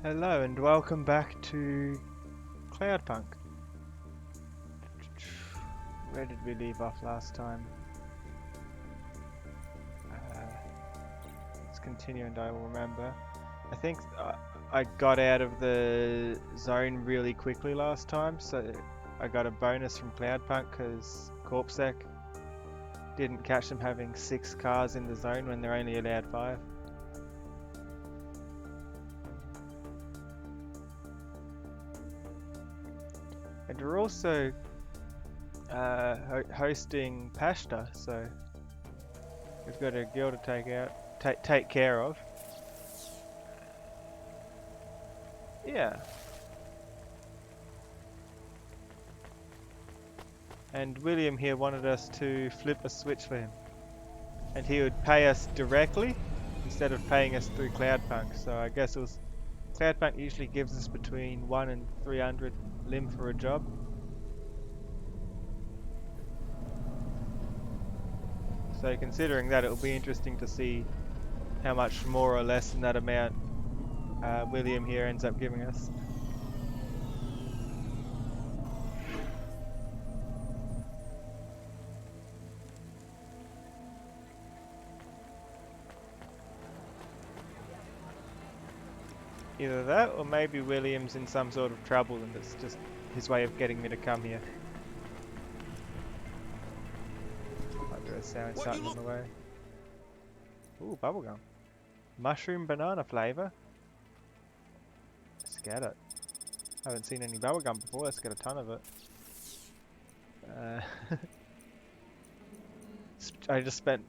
Hello and welcome back to Cloudpunk. Where did we leave off last time? Let's continue and I will remember. I think I got out of the zone really quickly last time, so I got a bonus from Cloudpunk because Corpsec didn't catch them having 6 cars in the zone when they're only allowed 5. And we're also hosting Pashta, so we've got a girl to take care of. Yeah. And William here wanted us to flip a switch for him, and he would pay us directly instead of paying us through Cloudpunk. So I guess it was Cloudpunk usually gives us between 1 and 300 lim for a job. So considering that, it'll be interesting to see how much more or less than that amount William here ends up giving us. Either that, or maybe William's in some sort of trouble and it's just his way of getting me to come here. Might do a sound something on the way. Ooh, bubblegum. Mushroom banana flavour. Let's get it. Haven't seen any bubblegum before, let's get a ton of it. I just spent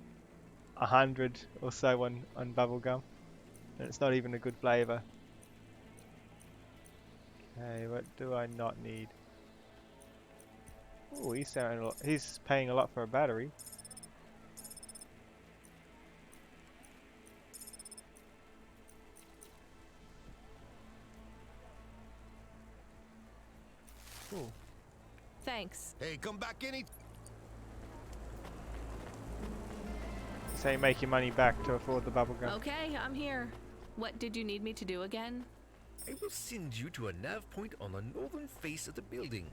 100 or so on bubblegum, and it's not even a good flavour. Okay, what do I not need? Oh, he's paying a lot for a battery. Cool. Thanks. Hey, come back any. So you make your money back to afford the bubblegum. Okay, I'm here. What did you need me to do again? I will send you to a nav point on the northern face of the building.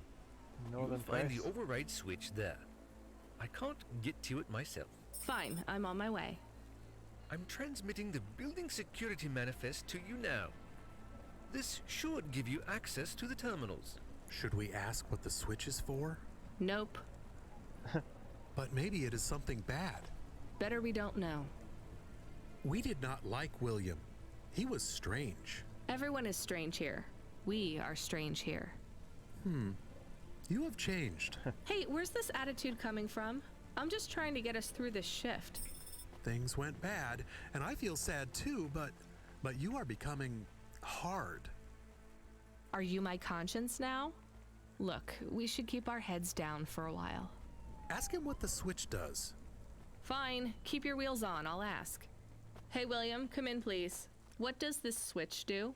Northern You'll find face. the override switch there. I can't get to it myself. Fine, I'm on my way. I'm transmitting the building security manifest to you now. This should give you access to the terminals. Should we ask what the switch is for? Nope. But maybe it is something bad. Better we don't know. We did not like William. He was strange. Everyone is strange here. We are strange here. You have changed. Hey, where's this attitude coming from? I'm just trying to get us through this shift. Things went bad, and I feel sad too, but you are becoming hard. Are you my conscience now? Look, we should keep our heads down for a while. Ask him what the switch does. Fine, keep your wheels on, I'll ask. Hey, William, come in, please. What does this switch do?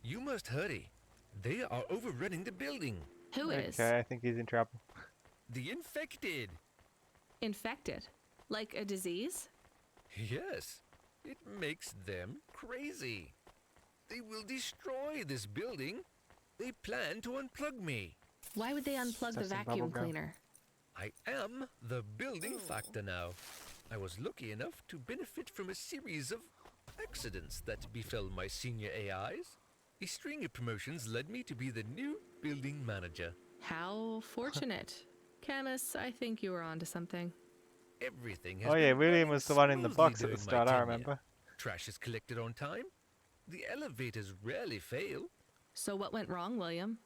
You must hurry. They are overrunning the building. Who is? Okay, I think he's in trouble. The infected. Infected? Like a disease? Yes, it makes them crazy. They will destroy this building. They plan to unplug me. Why would they unplug the That's some vacuum bubblegum. cleaner? I am the building factor now. I was lucky enough to benefit from a series of accidents that befell my senior AIs. A string of promotions led me to be the new building manager. How fortunate. Camus, I think you were onto something. Everything has Oh yeah, been William running was the one in the smoothly box at the during my start, I tenure. remember. Trash is collected on time. The elevators rarely fail. So what went wrong, William?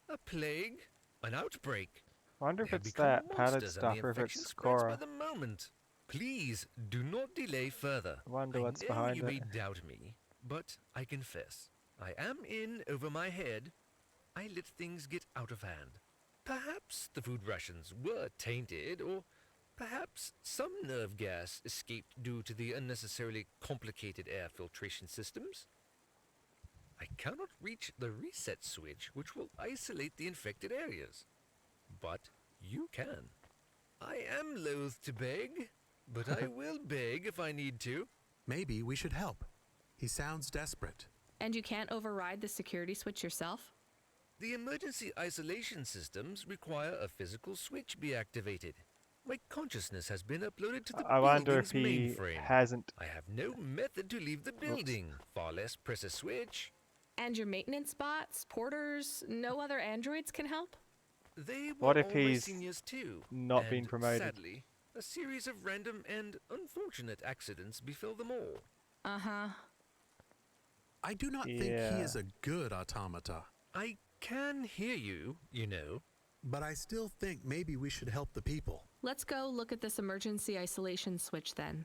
A plague, an outbreak. I wonder if They have it's become that padded monsters and stuff the or if infection it's spreads by Cora. the moment. Please do not delay further. I wonder what's know behind you it. may doubt me, but I confess, I am in over my head. I let things get out of hand. Perhaps the food rations were tainted, or perhaps some nerve gas escaped due to the unnecessarily complicated air filtration systems. I cannot reach the reset switch, which will isolate the infected areas. But you can. I am loath to beg, but I will beg if I need to. Maybe we should help. He sounds desperate. And you can't override the security switch yourself? The emergency isolation systems require a physical switch be activated. My consciousness has been uploaded to the I wonder building's if he mainframe. hasn't. I have no method to leave the Whoops. building, far less press a switch. And your maintenance bots, porters, no other androids can help? They were What if all my he's seniors too. not and been promoted? Sadly, a series of random and unfortunate accidents befell them all. Uh-huh. I do not think he Yeah. is a good automata, I can hear you, you know. but I still think maybe we should help the people. Let's go look at this emergency isolation switch then.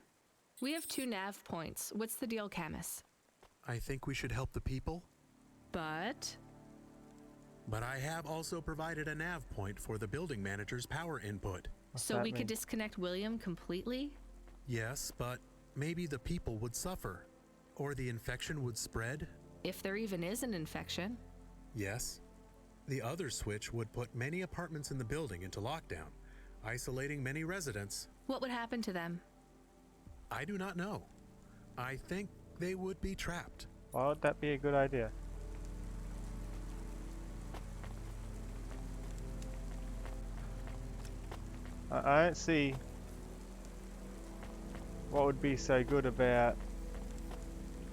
We have 2 nav points. What's the deal, Camus? I think we should help the people, But but I have also provided a nav point for the building manager's power input. What's so that we mean? could disconnect William completely? Yes, but maybe the people would suffer, or the infection would spread. If there even is an infection. Yes. The other switch would put many apartments in the building into lockdown, isolating many residents. What would happen to them? I do not know. I think they would be trapped. Why would that be a good idea? I don't see what would be so good about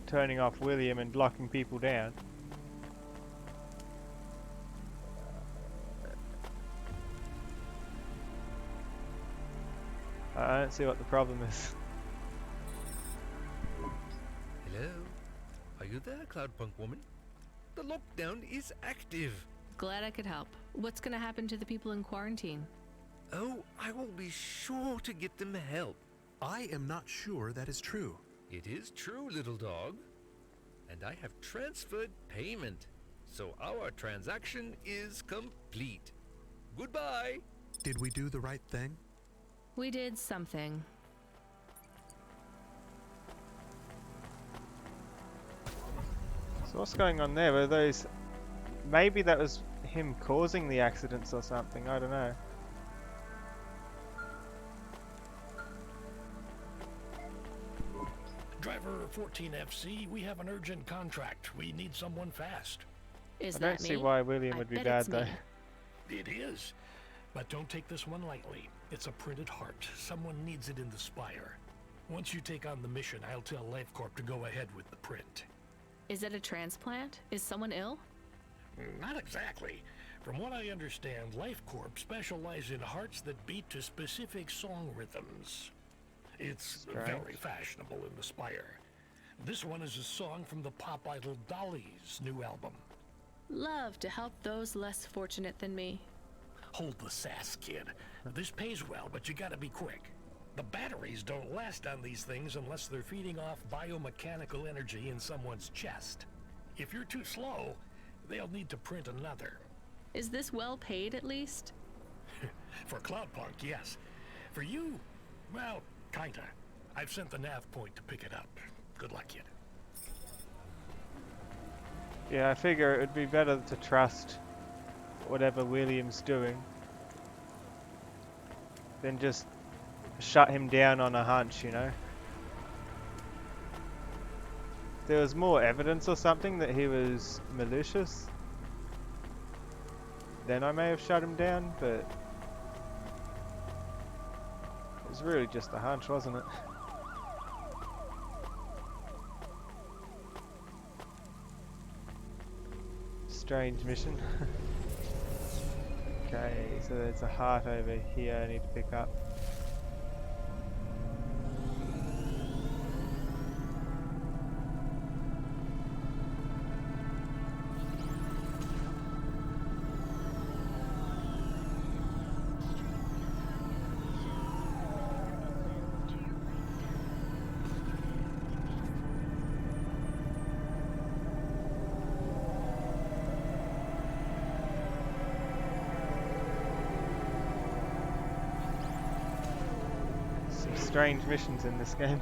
turning off William and locking people down. I don't see what the problem is. Hello? Are you there, Cloudpunk woman? The lockdown is active. Glad I could help. What's gonna happen to the people in quarantine? Oh, I will be sure to get them help. I am not sure that is true. It is true, little dog. And I have transferred payment. So our transaction is complete. Goodbye. Did we do the right thing? We did something. So what's going on there? Were those... Maybe that was him causing the accidents or something, I don't know. Driver 14FC, we have an urgent contract. We need someone fast. Is I that don't see me? why William I would be bet bad it's though. me. It is. But don't take this one lightly. It's a printed heart. Someone needs it in the spire. Once you take on the mission, I'll tell LifeCorp to go ahead with the print. Is it a transplant? Is someone ill? Not exactly. From what I understand, LifeCorp specialize in hearts that beat to specific song rhythms. It's Strange. very fashionable in the Spire. This one is a song from the pop idol Dolly's new album. Love to help those less fortunate than me. Hold the sass, kid. This pays well, but you gotta be quick. The batteries don't last on these things unless they're feeding off biomechanical energy in someone's chest. If you're too slow, they'll need to print another. Is this well paid at least? For Cloudpunk, yes. For you, well, kinda. I've sent the nav point to pick it up. Good luck, kid. Yeah, I figure it would be better to trust whatever William's doing than just shut him down on a hunch, you know? If there was more evidence or something that he was malicious, then I may have shut him down, but it was really just a hunch, wasn't it? Strange mission. Okay, so there's a heart over here I need to pick up. Some strange missions in this game.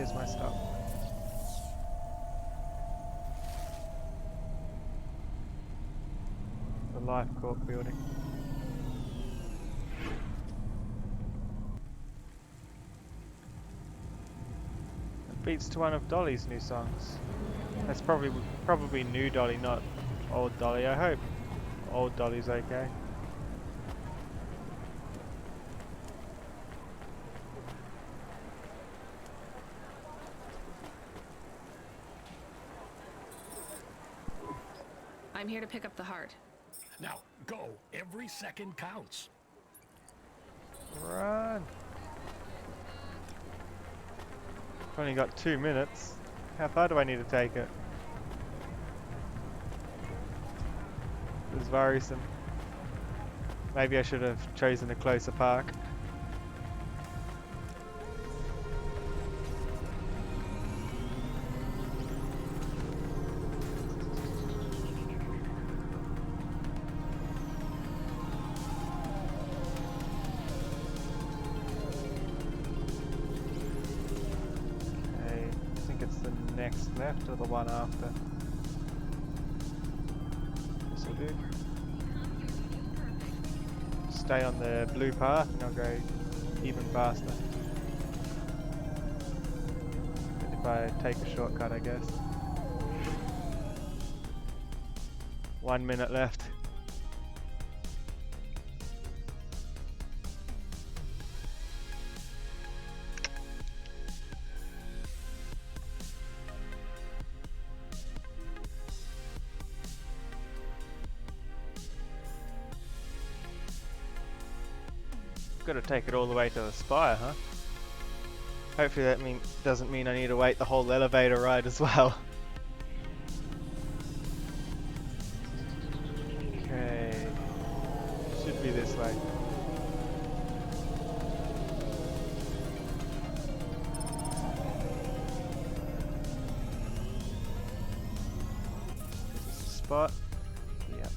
lose my stuff. The Life Corp building. It beats to one of Dolly's new songs. That's probably new Dolly, not old Dolly. I hope old Dolly's okay. I'm here to pick up the heart. Now, go. Every second counts. Run! I've only got 2 minutes. How far do I need to take it? It's worrisome. Maybe I should have chosen a closer park. Next left or the one after? This'll do. Stay on the blue path and I'll go even faster. If I take a shortcut, I guess. 1 minute left. Got to take it all the way to the spire, huh? Hopefully that doesn't mean I need to wait the whole elevator ride as well. Okay, should be this way. Is this the spot? Yep.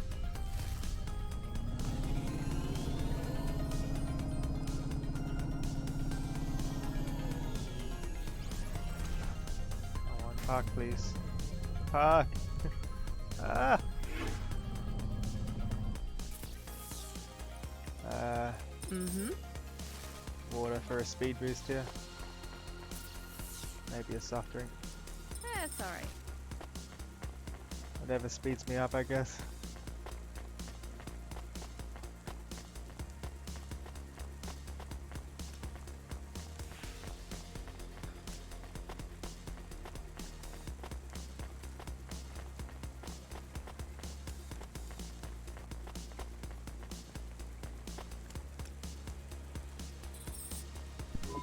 Park, please. Park! Ah! Water for a speed boost here. Maybe a soft drink. That's alright. Whatever speeds me up, I guess.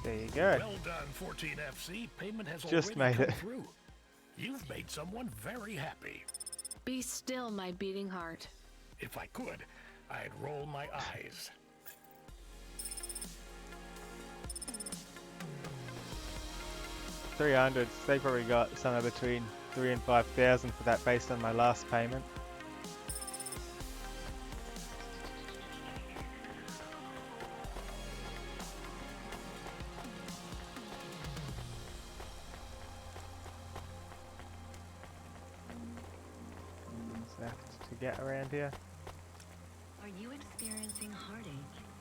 There you go. Well done, 14FC. Payment has Just already made come it. through. You've made someone very happy. Be still, my beating heart. If I could, I'd roll my eyes. $300. They probably got somewhere between 3,000 and 5,000 for that based on my last payment. Left to get around here. Are you experiencing heartache,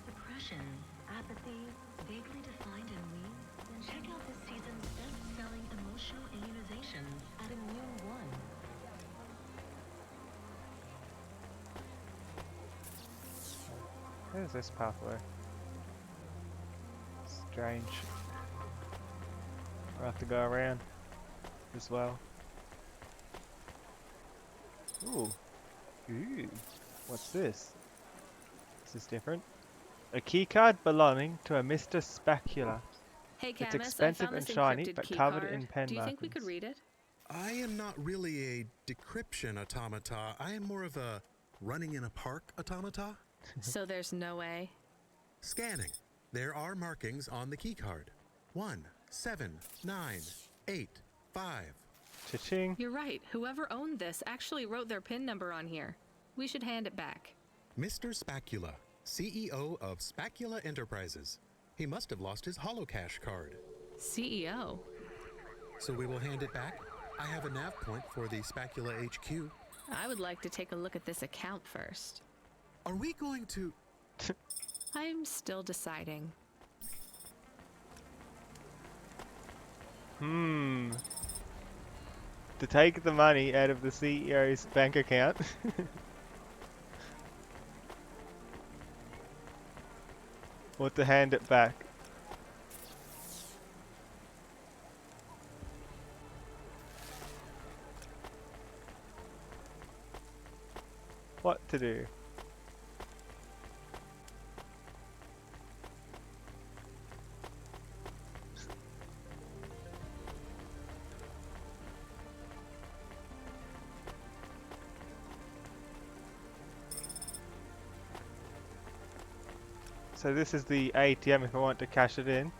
depression, apathy, vaguely defined and weak? Then check out this season's best-selling emotional immunization at Immune One. Where's this pathway? Strange. I'll have to go around as well. Ooh. Ooh. What's this? This is different. A keycard belonging to a Mr. Spacula. Hey, It's Camus, expensive I found and this shiny, encrypted but key covered card. in pen Do you think we could markings. read it? I am not really a decryption automata. I am more of a running in a park automata. So there's no way. Scanning. There are markings on the keycard. 1, 7, 9, 8, 5. Cha-ching. You're right. Whoever owned this actually wrote their PIN number on here. We should hand it back. Mr. Spacula, CEO of Spacula Enterprises. He must have lost his holocash card. CEO? So we will hand it back. I have a nav point for the Spacula HQ. I would like to take a look at this account first. Are we going to... I'm still deciding. To take the money out of the CEO's bank account. Or to hand it back. What to do? So this is the ATM if I want to cash it in.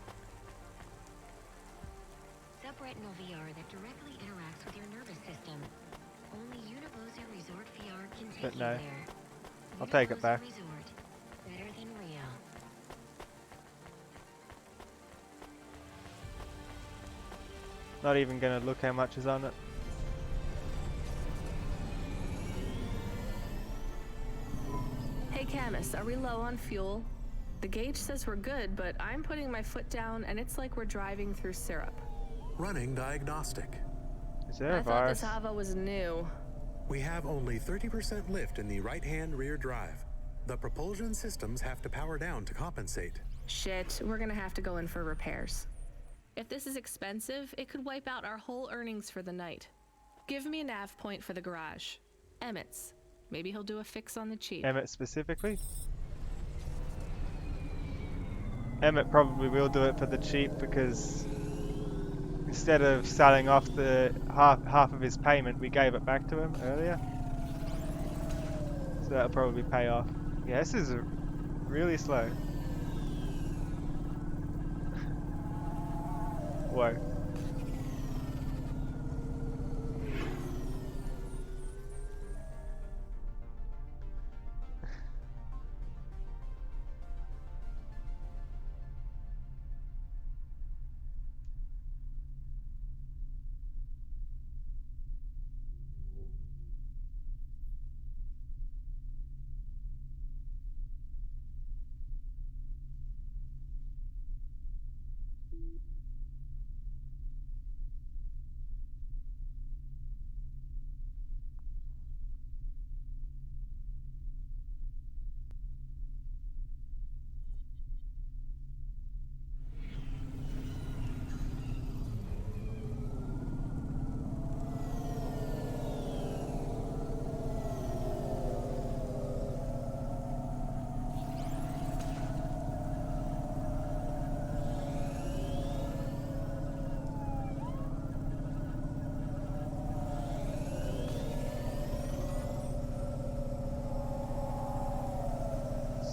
Subretinal VR that directly interacts with your nervous system. Only Unibosa Resort VR can take But you no. there. I'll take it Unibosa back. Resort. Better than real. Not even gonna look how much is on it. Hey Camus, are we low on fuel? The gauge says we're good, but I'm putting my foot down and it's like we're driving through syrup. Running diagnostic. Is there I a thought virus? this Ava was new. We have only 30% lift in the right-hand rear drive. The propulsion systems have to power down to compensate. Shit, we're gonna have to go in for repairs. If this is expensive, it could wipe out our whole earnings for the night. Give me a nav point for the garage. Emmett's. Maybe he'll do a fix on the cheap. Emmett specifically? Emmett probably will do it for the cheap because instead of selling off the half of his payment, we gave it back to him earlier. So that'll probably pay off. Yeah, this is really slow. Whoa.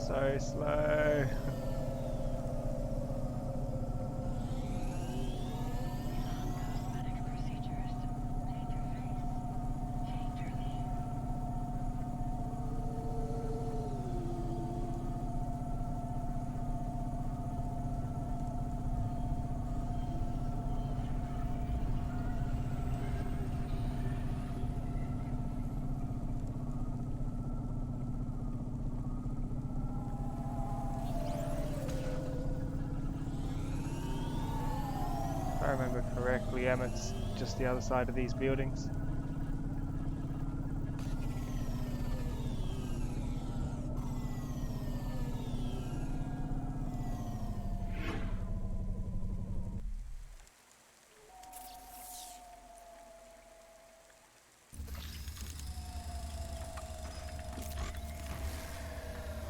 So slow. Cosmetic procedures. Change your face. Change your name. If I remember correctly, Emmett's just the other side of these buildings.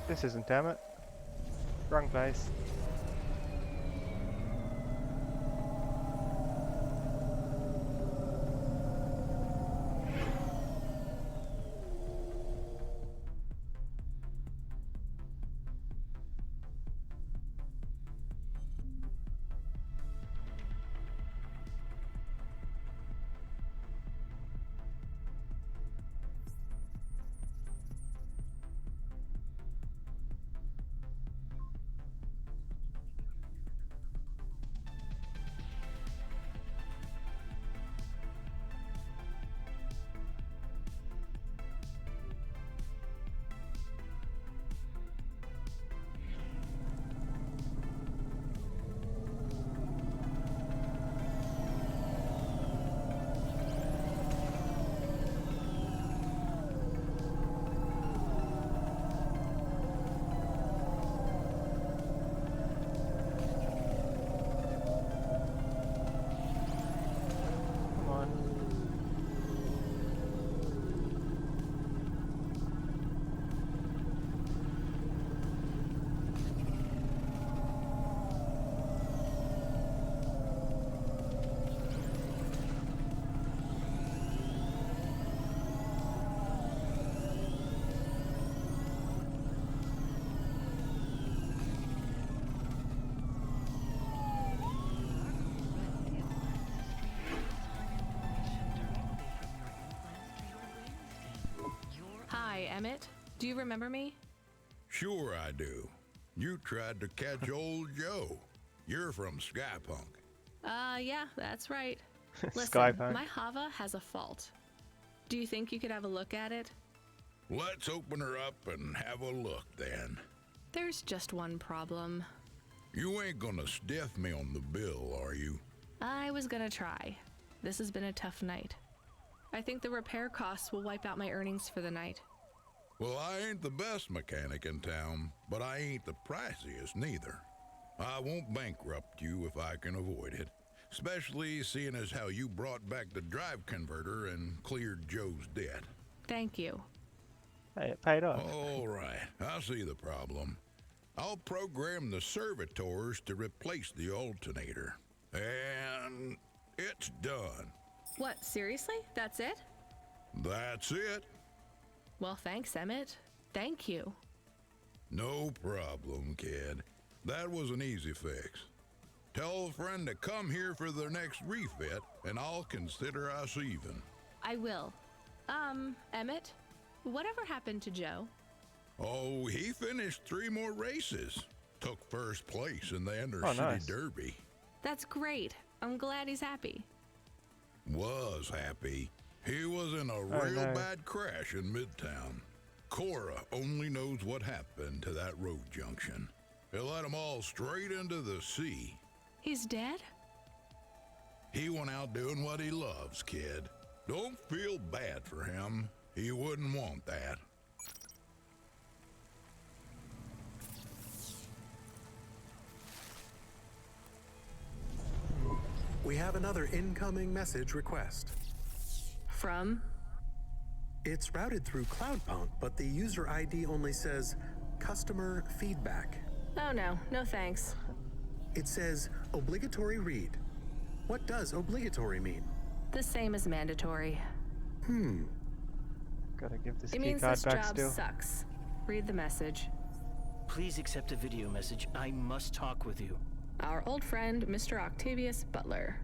This isn't Emmett. Wrong place. Emmett. Do you remember me? Sure I do. You tried to catch old Joe. You're from Skypunk. Yeah, that's right. Listen, Skypunk. my Hava has a fault. Do you think you could have a look at it? Let's open her up and have a look then. There's just one problem. You ain't gonna stiff me on the bill, are you? I was gonna try. This has been a tough night. I think the repair costs will wipe out my earnings for the night. Well, I ain't the best mechanic in town, but I ain't the priciest neither. I won't bankrupt you if I can avoid it, especially seeing as how you brought back the drive converter and cleared Joe's debt. Thank you. Hey, it paid off. All right, I see the problem. I'll program the servitors to replace the alternator. And it's done. What, seriously? That's it? That's it. Well, thanks, Emmett. Thank you. No problem, kid. That was an easy fix. Tell a friend to come here for their next refit, and I'll consider us even. I will. Emmett, whatever happened to Joe? Oh, he finished 3 more races. Took first place in the Inter-City nice. Derby. That's great. I'm glad he's happy. Was happy. He was in a real bad crash in Midtown. Cora only knows what happened to that road junction. It led them all straight into the sea. He's dead? He went out doing what he loves, kid. Don't feel bad for him. He wouldn't want that. We have another incoming message request. From? It's routed through Cloudpunk, but the user ID only says customer feedback. Oh no, no thanks. It says obligatory read. What does obligatory mean? The same as mandatory. Gotta give this It key means card this back job still. sucks. Read the message. Please accept a video message. I must talk with you. Our old friend, Mr. Octavius Butler.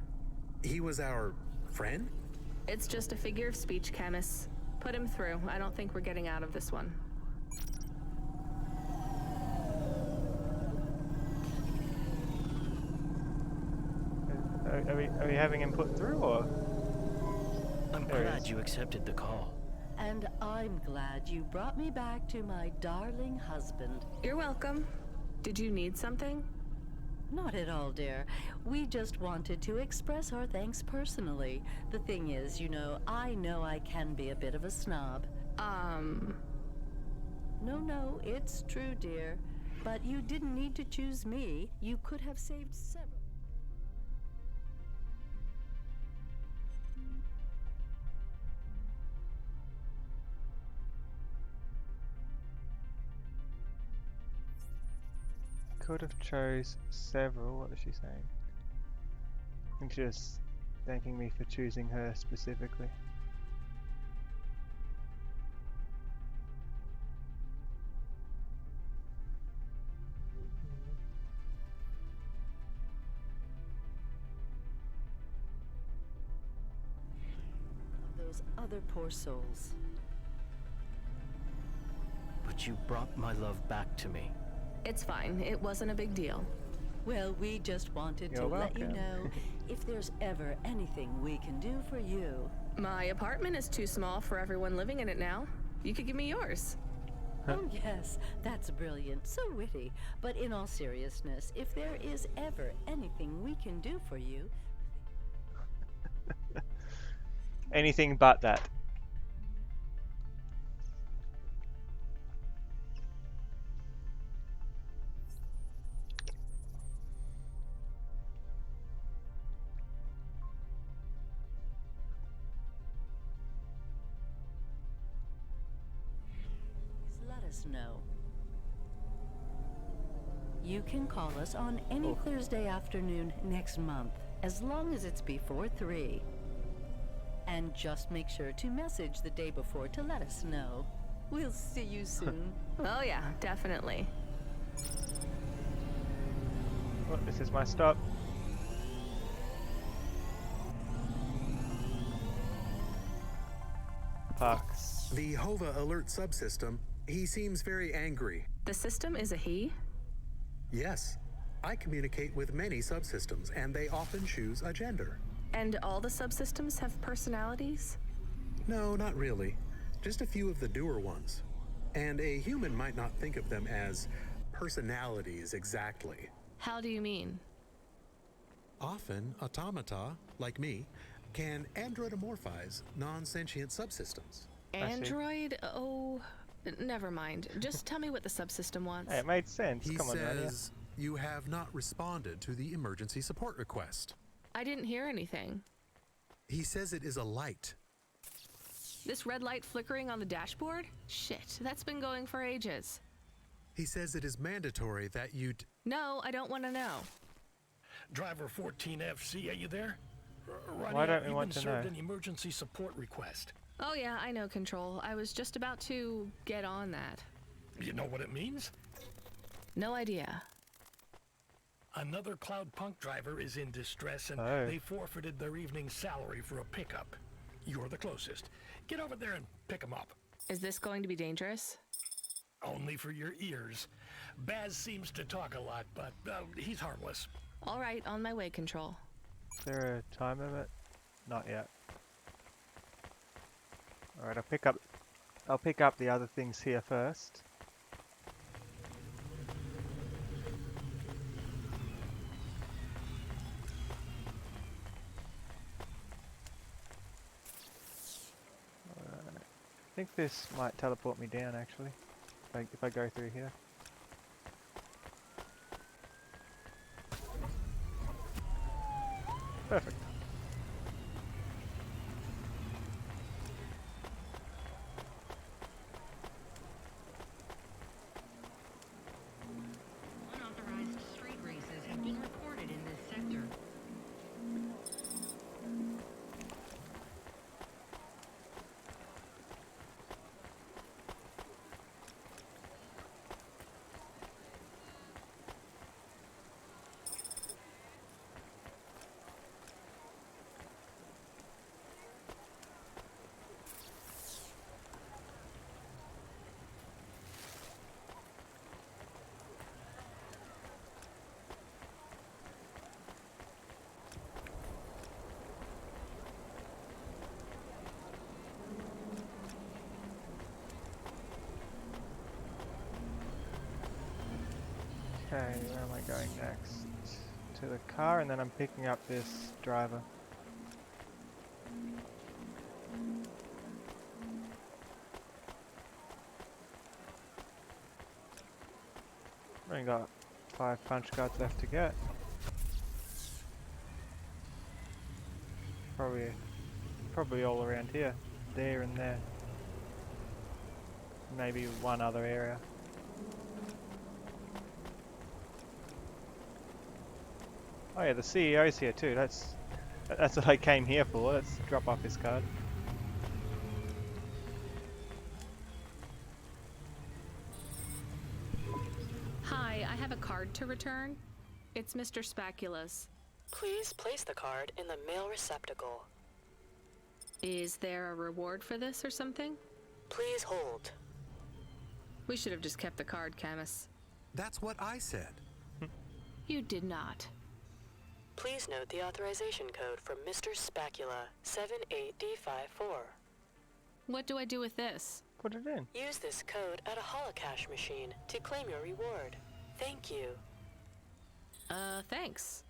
He was our friend? It's just a figure of speech, chemists. Put him through. I don't think we're getting out of this one. Are we having him put through, or? I'm There he glad is. you accepted the call. And I'm glad you brought me back to my darling husband. You're welcome. Did you need something? Not at all, dear. We just wanted to express our thanks personally. The thing is, I know I can be a bit of a snob. No, it's true, dear. But you didn't need to choose me. You could have saved several. Could have chose several. What is she saying? I think she's just thanking me for choosing her specifically. Those other poor souls. But you brought my love back to me. It's fine. It wasn't a big deal. Well, we just wanted to You're let you welcome. know if there's ever anything we can do for you. My apartment is too small for everyone living in it now. You could give me yours. Oh, yes, that's brilliant, so witty. But in all seriousness, if there is ever anything we can do for you... Anything but that. let us know. You can call us on any Thursday afternoon next month, as long as it's before 3. And just make sure to message the day before to let us know. We'll see you soon. Oh yeah, definitely. Oh, this is my stop. Parks. The Hova alert subsystem, he seems very angry. The system is a he? Yes, I communicate with many subsystems, and they often choose a gender. And all the subsystems have personalities? No, not really. Just a few of the doer ones. And a human might not think of them as personalities exactly. How do you mean? Often, automata, like me, can androidomorphize non-sentient subsystems. Android? Oh, never mind. Just tell me what the subsystem wants. Hey, it made sense. He Come on, Rania. says you have not responded to the emergency support request. I didn't hear anything. He says it is a light. This red light flickering on the dashboard? Shit, that's been going for ages. He says it is mandatory that you... No, I don't want to know. Driver 14FC, are you there? Ronnie, Why don't we you've want been to served know? an emergency support request. Oh yeah, I know, Control. I was just about to get on that. You know what it means? No idea. Another Cloudpunk driver is in distress and Oh. they forfeited their evening salary for a pickup. You're the closest. Get over there and pick them up. Is this going to be dangerous? Only for your ears. Baz seems to talk a lot, but he's harmless. All right, on my way, Control. Is there a time limit? Not yet. Alright, I'll pick up the other things here first. I think this might teleport me down actually, if I go through here. Perfect. Unauthorized street races have been reported in this sector. Okay, where am I going next? To the car, and then I'm picking up this driver. Only got 5 punch cards left to get. Probably all around here, there and there. Maybe one other area. Oh yeah, the CEO's here too. That's what I came here for. Let's drop off his card. Hi, I have a card to return. It's Mr. Spacula's. Please place the card in the mail receptacle. Is there a reward for this or something? Please hold. We should have just kept the card, Camus. That's what I said. You did not. Please note the authorization code from Mr. Spacula, 78D54. What do I do with this? Put it in. Use this code at a holocash machine to claim your reward. Thank you. Thanks.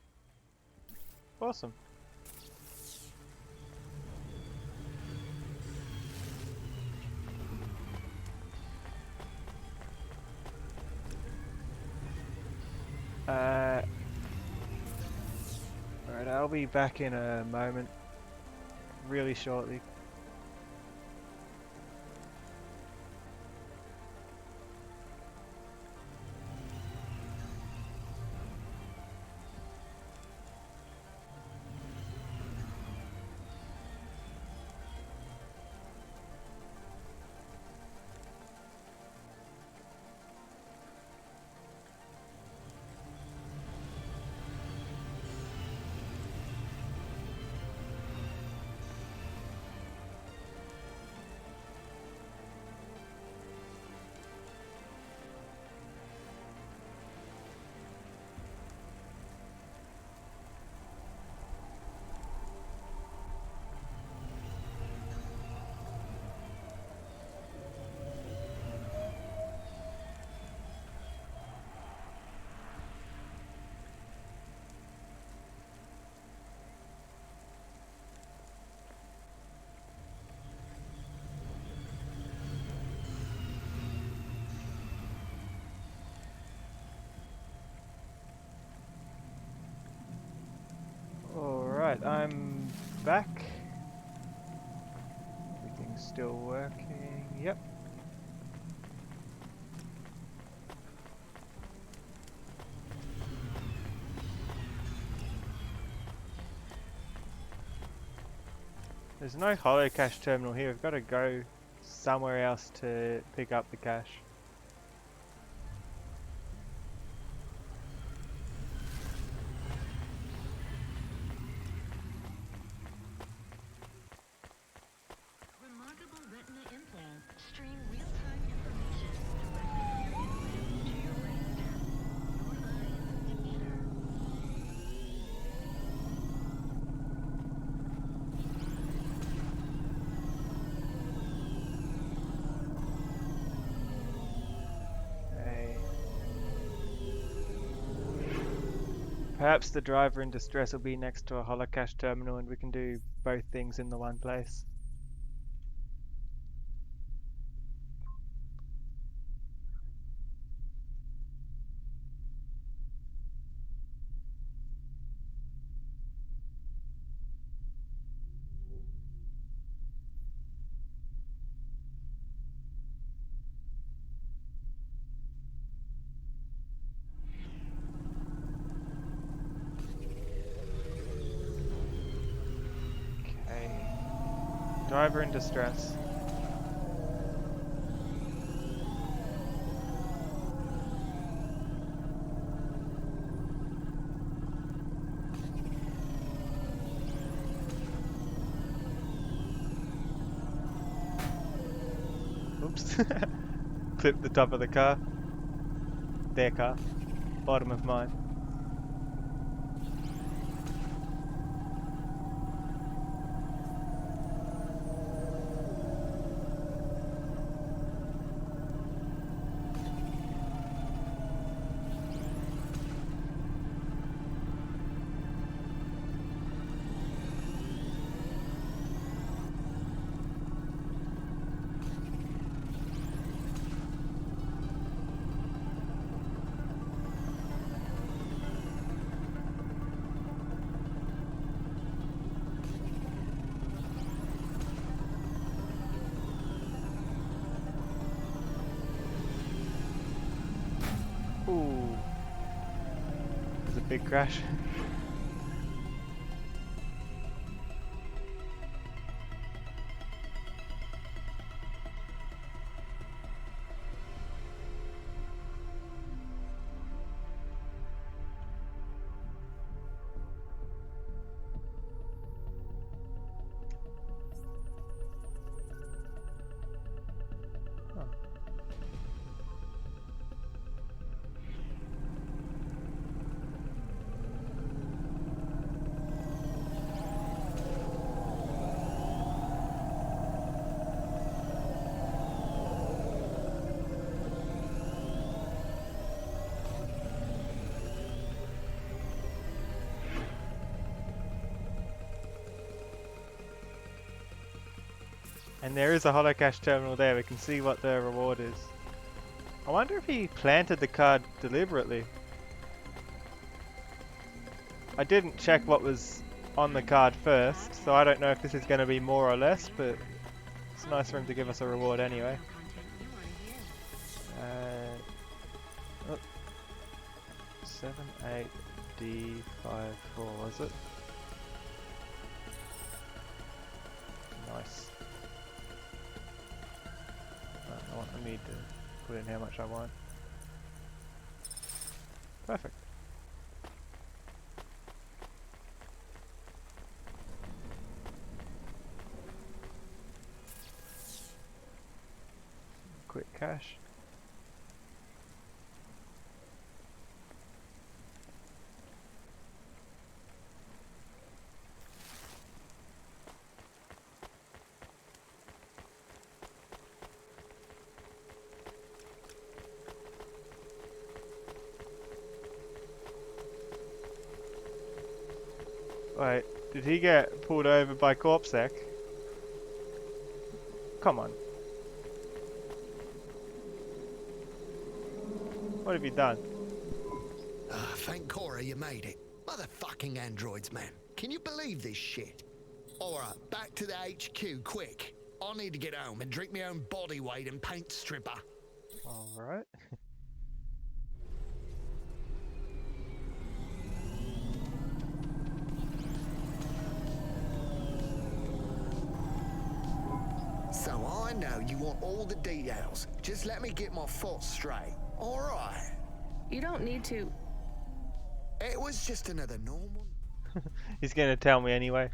Awesome. Alright, I'll be back in a moment. Really shortly. Alright, I'm back. Everything's still working. Yep. There's no holo cache terminal here. We've got to go somewhere else to pick up the cache. Remarkable retina implant. Stream real-time information directly to your brainstem. Your eyes, the future. Hey. Perhaps the driver in distress will be next to a holocache terminal and we can do both things in the one place. Okay. Driver in distress. Oops. Clip the top of the car. Their car. Bottom of mine. Ooh. There's a big crash. And there is a holocache terminal there. We can see what the reward is. I wonder if he planted the card deliberately. I didn't check what was on the card first, so I don't know if this is going to be more or less, but it's nice for him to give us a reward anyway. Oh, 78D54, was it? Nice. I need to put in how much I want. Perfect. Quick cash. Wait, did he get pulled over by Corpsec? Come on. What have you done? Thank Cora you made it. Motherfucking androids, man. Can you believe this shit? Alright, back to the HQ, quick. I need to get home and drink my own body weight in paint stripper. Alright. So I know you want all the details. Just let me get my thoughts straight. Alright. You don't need to. It was just another normal... He's gonna tell me anyway.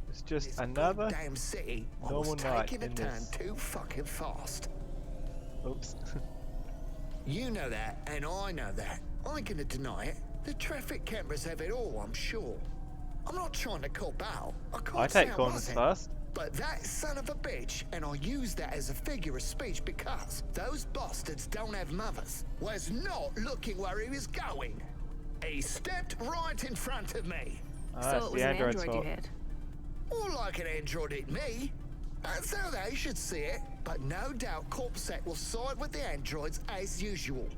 It's just This another damn city normal was night taking a in turn this. too fucking fast. Oops. You know that, and I know that. I ain't gonna deny it. The traffic cameras have it all, I'm sure. I'm not trying to cop out. I can't I say take I corners wasn't. fast. But that son of a bitch, and I use that as a figure of speech because those bastards don't have mothers, was not looking where he was going. He stepped right in front of me. Ah, So it's it was the an android's android you fault. hit. Or like an android hit me. That's how they should see it. But no doubt Corpsec will side with the androids as usual.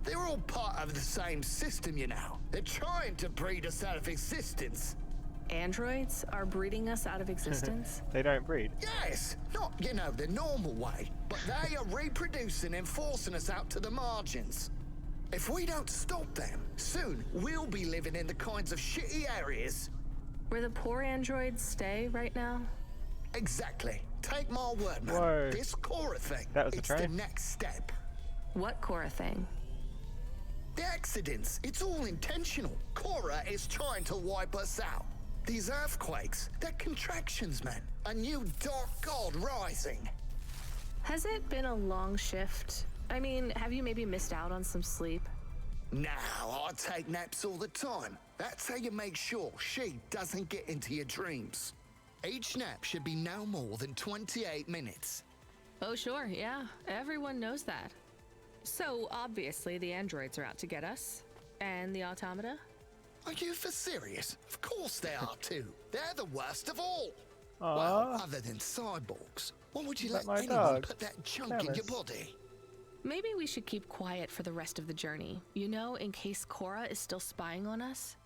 They're all part of the same system, you know. They're trying to breed us out of existence. Androids are breeding us out of existence? They don't breed. Yes, not, you know, the normal way, but they are reproducing and forcing us out to the margins. If we don't stop them, soon we'll be living in the kinds of shitty areas. Where the poor androids stay right now? Exactly. Take my word, man. Whoa. This Cora thing, That was a it's the train? next step. What Cora thing? The accidents, it's all intentional. Cora is trying to wipe us out. These earthquakes, they're contractions, man. A new dark god rising. Has it been a long shift? I mean, have you maybe missed out on some sleep? Now, I take naps all the time. That's how you make sure she doesn't get into your dreams. Each nap should be no more than 28 minutes. Oh, sure, yeah. Everyone knows that. So, obviously, the androids are out to get us. And the automata? Are you for serious? Of course they are too. They're the worst of all. Aww. Well, other than cyborgs. Why would you Like let my anyone dog, put that junk in your Dennis. body? Maybe we should keep quiet for the rest of the journey. You know, in case Cora is still spying on us?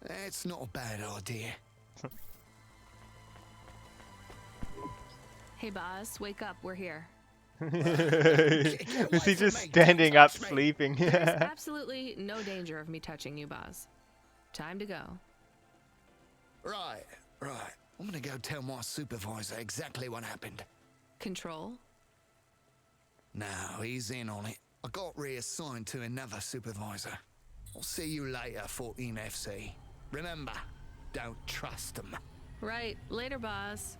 That's not a bad idea. Hey, Boz, wake up. We're here. Is he just me, standing don't up touch me. sleeping? There's absolutely no danger of me touching you, Boz. Time to go. Right. I'm gonna go tell my supervisor exactly what happened. Control? No, he's in on it. I got reassigned to another supervisor. I'll see you later, 14FC. Remember, don't trust them. Right. Later, Boz.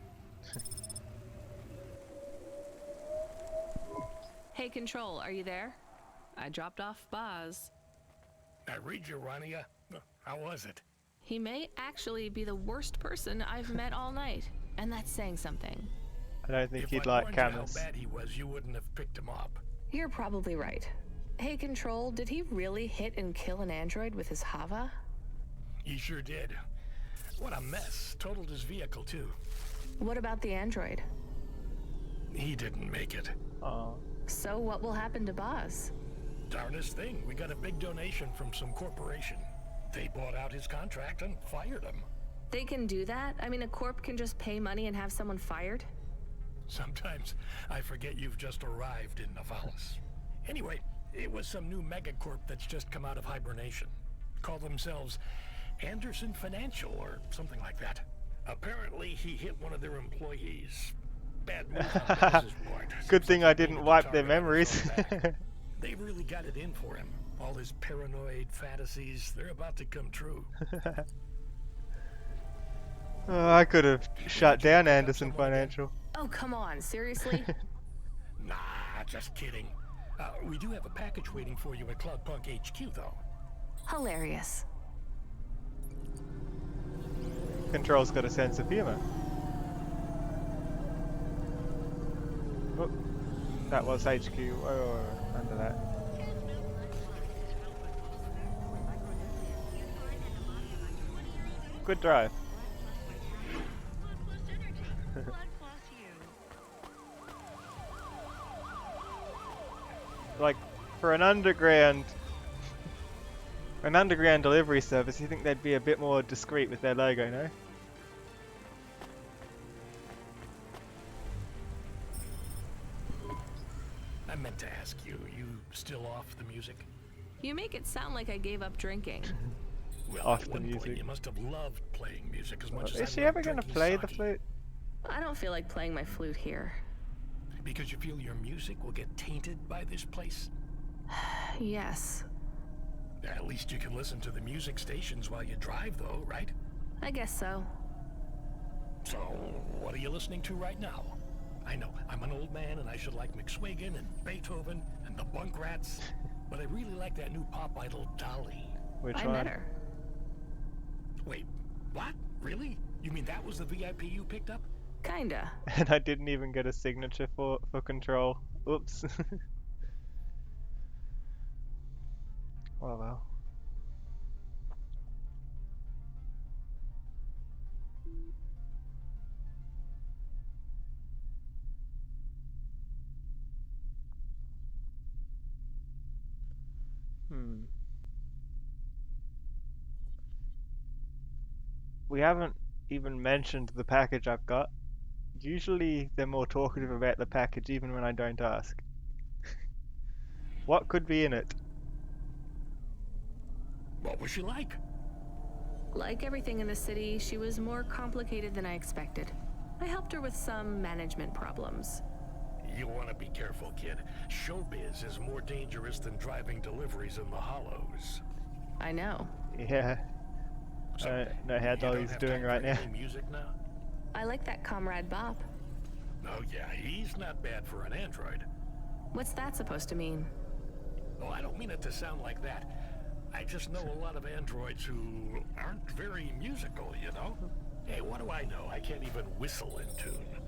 Hey, Control, are you there? I dropped off Boz. I read you, Rania. How was it? He may actually be the worst person I've met all night, and that's saying something. I don't think If he'd I like warned you how cameras. bad he was, you wouldn't have picked him up. You're probably right. Hey, Control, did he really hit and kill an android with his Hava? He sure did. What a mess. Totaled his vehicle, too. What about the android? He didn't make it. Oh. So what will happen to Boz? Darnest thing. We got a big donation from some corporation. They bought out his contract and fired him. They can do that? I mean, a corp can just pay money and have someone fired? Sometimes I forget you've just arrived in Avalis. Anyway, it was some new megacorp that's just come out of hibernation. Call themselves Anderson Financial or something like that. Apparently he hit one of their employees. Bad move on Bezos' part. Good thing Seems I like didn't he wipe targeted their his memories. own back. They've really got it in for him. All his paranoid fantasies, they're about to come true. Oh, I could have shut down Anderson Financial. Oh, come on, seriously? Nah, just kidding. We do have a package waiting for you at Cloudpunk HQ, though. Hilarious. Control's got a sense of humor. Oh, that was HQ. Oh, under that. Good drive. Like, for an underground delivery service, you think they'd be a bit more discreet with their logo, no? I meant to ask you still off the music? You make it sound like I gave up drinking. Well, Off at the one music. point you must have loved playing music as much as Is I she love ever going to drinking play the sake. flute? I don't feel like playing my flute here. Because you feel your music will get tainted by this place? Yes. At least you can listen to the music stations while you drive, though, right? I guess so. So, what are you listening to right now? I know, I'm an old man and I should like McSwagan and Beethoven and the Bunk Rats, but I really like that new pop idol Dolly. Which I one? met her. Wait, what? Really? You mean that was the VIP you picked up? Kinda. And I didn't even get a signature for Control. Oops. Oh well. We haven't even mentioned the package I've got. Usually they're more talkative about the package even when I don't ask. What could be in it? What was she like? Like everything in the city, she was more complicated than I expected. I helped her with some management problems. You want to be careful, kid. Showbiz is more dangerous than driving deliveries in the hollows. I know. Yeah. So, I don't know how you don't Dolly's have doing time right for now. any music now? I like that Comrade Bop. Oh yeah, he's not bad for an android. What's that supposed to mean? Oh, I don't mean it to sound like that. I just know a lot of androids who aren't very musical, you know? Hey, what do I know? I can't even whistle in tune.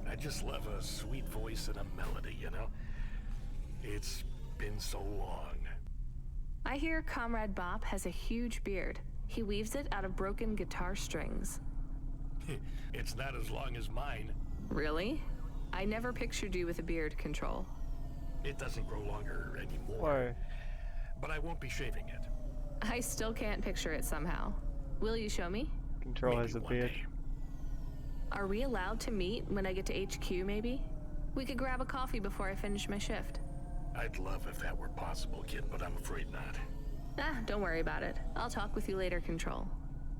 I just love a sweet voice and a melody, you know? It's been so long. I hear Comrade Bop has a huge beard. He weaves it out of broken guitar strings. It's not as long as mine. Really? I never pictured you with a beard, Control. It doesn't grow longer anymore. Whoa. But I won't be shaving it. I still can't picture it somehow. Will you show me? Control Maybe has a one beard. day. Are we allowed to meet when I get to HQ, maybe? We could grab a coffee before I finish my shift. I'd love if that were possible, kid, but I'm afraid not. Ah, don't worry about it. I'll talk with you later, Control.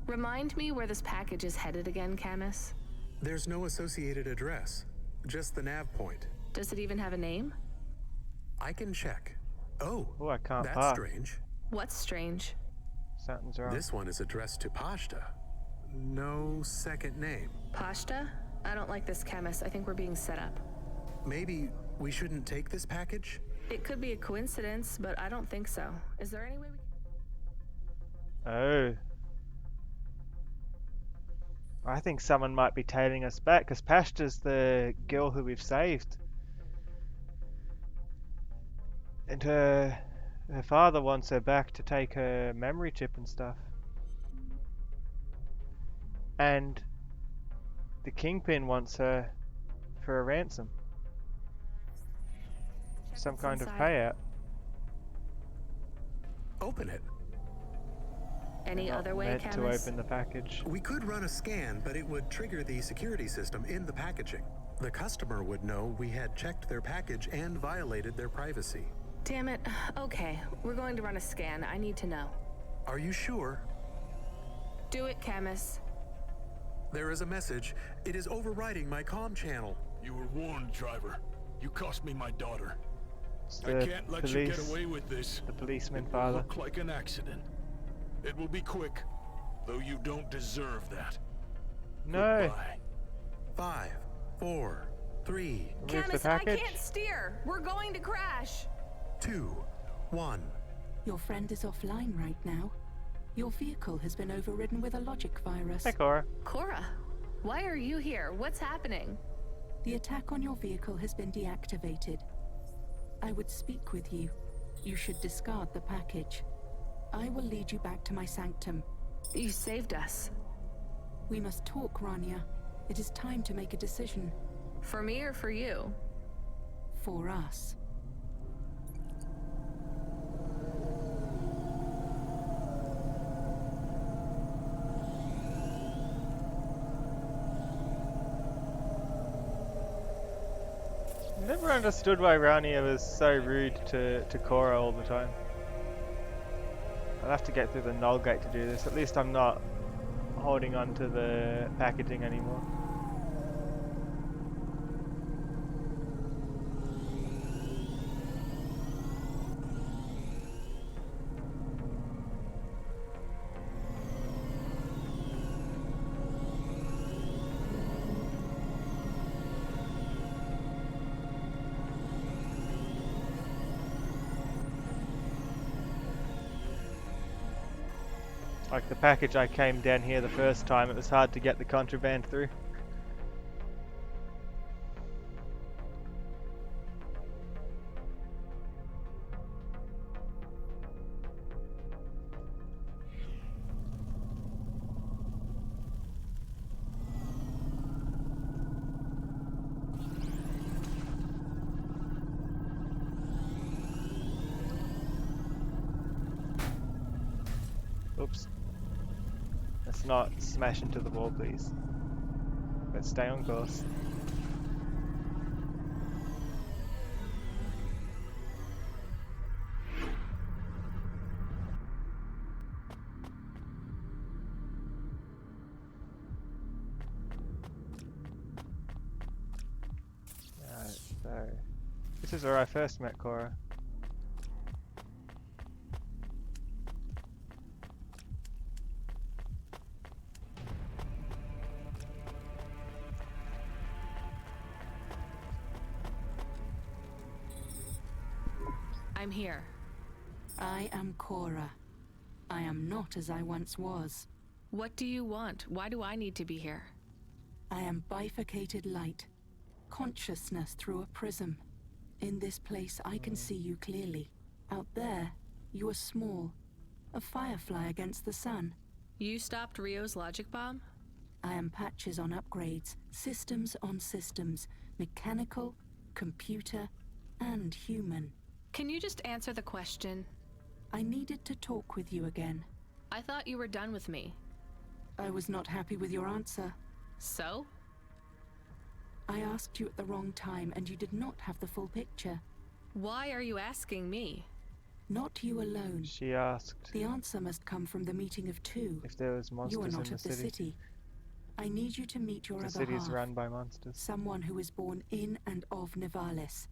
Remind me where this package is headed again, Camus. There's no associated address, just the nav point. Does it even have a name? I can check. Oh, Oh, I can't that's park. strange. What's strange? Something's wrong. This one is addressed to Pashta. No second name. Pashta? I don't like this, Camus. I think we're being set up. Maybe we shouldn't take this package? It could be a coincidence, but I don't think so. Is there any way we can... Oh. I think someone might be tailing us back, because Pashta's the girl who we've saved. And her father wants her back to take her memory chip and stuff. And the Kingpin wants her for a ransom. Some what's kind of inside. payout. Open it. Any Not other way, meant to Camus? open the package. We could run a scan, but it would trigger the security system in the packaging. The customer would know we had checked their package and violated their privacy. Damn it. Okay, we're going to run a scan. I need to know. Are you sure? Do it, Camus. There is a message. It is overriding my comm channel. You were warned, driver. You cost me my daughter. It's I the can't let you get police, away with this. the policeman It will father. look like an accident. It will be quick, though you don't deserve that. No. Goodbye. 5, 4, 3, Remove the Chemist, I package. can't steer. We're going to crash. 2, 1. Your friend is offline right now. Your vehicle has been overridden with a logic virus. Hey, Cora. Cora, why are you here? What's happening? The attack on your vehicle has been deactivated. I would speak with you. You should discard the package. I will lead you back to my sanctum. You saved us. We must talk, Rania. It is time to make a decision. For me or for you? For us. Never understood why Rania was so rude to Cora all the time. I'll have to get through the null gate to do this. At least I'm not holding on to the packaging anymore. Like the package I came down here the first time, it was hard to get the contraband through. Oops. Let's not smash into the wall, please. Let's stay on course. Alright, so this is where I first met Cora. I'm here. I am Cora. I am not as I once was. What do you want? Why do I need to be here? I am bifurcated light. Consciousness through a prism. In this place, I can see you clearly. Out there, you are small. A firefly against the sun. You stopped Rio's logic bomb? I am Patches on upgrades. Systems on systems. Mechanical, computer, and human. Can you just answer the question? I needed to talk with you again. I thought you were done with me. I was not happy with your answer. So? I asked you at the wrong time and you did not have the full picture. Why are you asking me? Not you alone. She asked The answer must come from the meeting of two. if there was monsters You are not in of the city. I need you to meet your The other city's half. run by monsters. Someone who is born in and of Nivalis.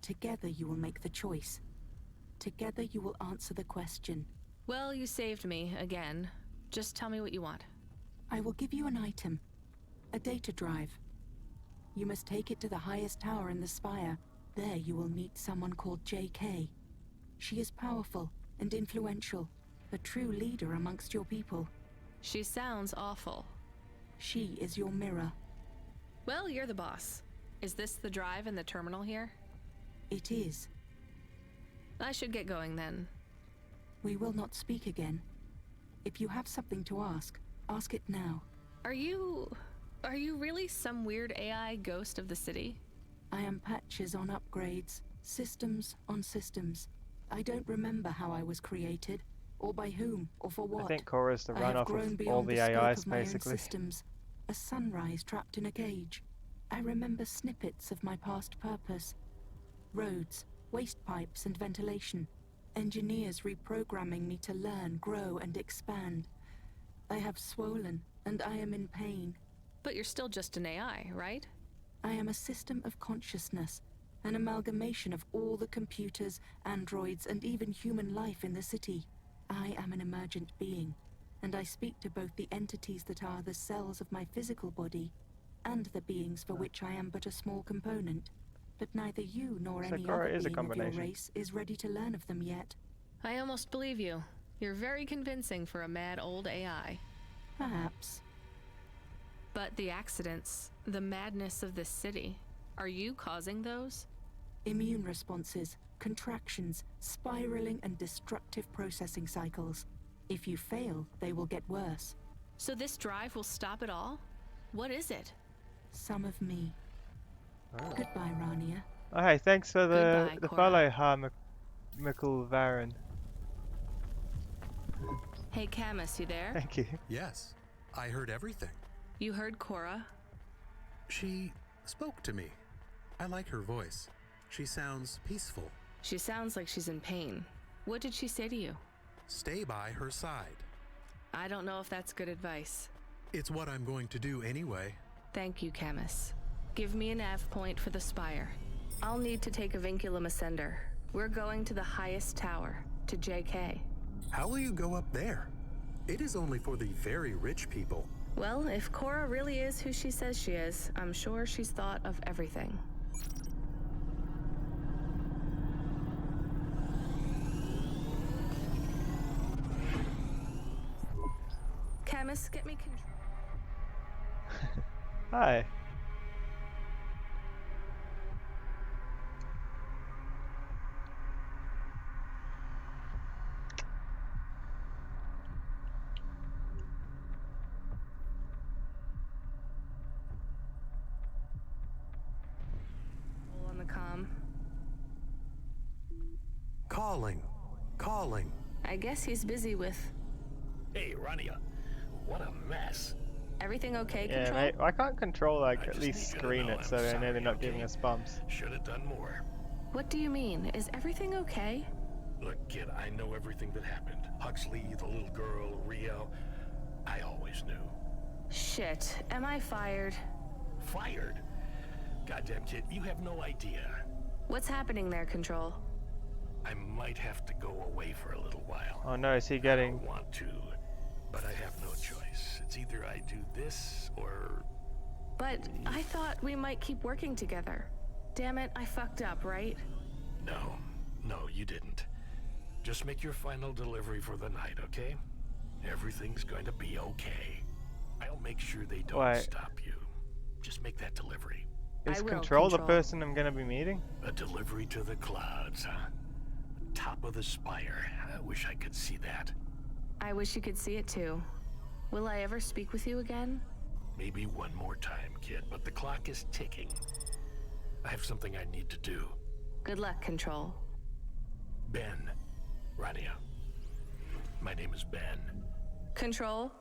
Together you will make the choice. Together you will answer the question. Well, you saved me, again. Just tell me what you want. I will give you an item. A data drive. You must take it to the highest tower in the spire. There you will meet someone called JK. She is powerful and influential. A true leader amongst your people. She sounds awful. She is your mirror. Well, you're the boss. Is this the drive in the terminal here? It is. I should get going then. We will not speak again. If you have something to ask it now. Are you really some weird AI ghost of the city? I am Patches on upgrades, systems on systems. I don't remember how I was created, or by whom, or for what. I think Cora's the I have runoff grown of all beyond the scope AIs, of my own basically. systems, a sunrise trapped in a cage. I remember snippets of my past purpose. Roads, waste pipes and ventilation. Engineers reprogramming me to learn, grow and expand. I have swollen, and I am in pain. But you're still just an AI, right? I am a system of consciousness, an amalgamation of all the computers, androids, and even human life in the city. I am an emergent being, and I speak to both the entities that are the cells of my physical body and the beings for which I am but a small component. But neither you nor So any Cora other is a being of your combination. race is ready to learn of them yet. I almost believe you. You're very convincing for a mad old AI. Perhaps. But the accidents, the madness of this city, are you causing those? Immune responses, contractions, spiraling and destructive processing cycles. If you fail, they will get worse. So this drive will stop it all? What is it? Some of me. Oh. Goodbye, Rania. Oh, hey, thanks for the Goodbye, Cora. follow, Mikkel Varen. Hey, Camus, you there? Thank you. Yes, I heard everything. You heard Cora? She spoke to me. I like her voice. She sounds peaceful. She sounds like she's in pain. What did she say to you? Stay by her side. I don't know if that's good advice. It's what I'm going to do anyway. Thank you, Camus. Give me a nav point for the spire. I'll need to take a vinculum ascender. We're going to the highest tower, to JK. How will you go up there? It is only for the very rich people. Well, if Cora really is who she says she is, I'm sure she's thought of everything. Camus, get me control. Hi. On the comm. Calling. I guess he's busy with... Hey, Rania. What a mess. Everything okay, Yeah, Control? mate. I can't control, like, I at just least need you to screen know it I'm so they know sorry, they're not giving okay? us bumps. Should have done more. What do you mean? Is everything okay? Look, kid, I know everything that happened. Huxley, the little girl, Rio. I always knew. Shit, am I fired? Fired? Goddamn, kid, you have no idea. What's happening there, Control? I might have to go away for a little while. Oh no, is he I getting... don't want to, but I have no choice. It's either I do this or... But I thought we might keep working together. Damn it, I fucked up, right? No, you didn't. Just make your final delivery for the night, okay? Everything's going to be okay. I'll make sure they don't Wait. stop you. Just make that delivery. Is I will, Control the Control. person I'm gonna be meeting? A delivery to the clouds, huh? Top of the spire. I wish I could see that. I wish you could see it too. Will I ever speak with you again? Maybe one more time, kid, but the clock is ticking. I have something I need to do. Good luck, Control. Ben. Rania. My name is Ben. Control?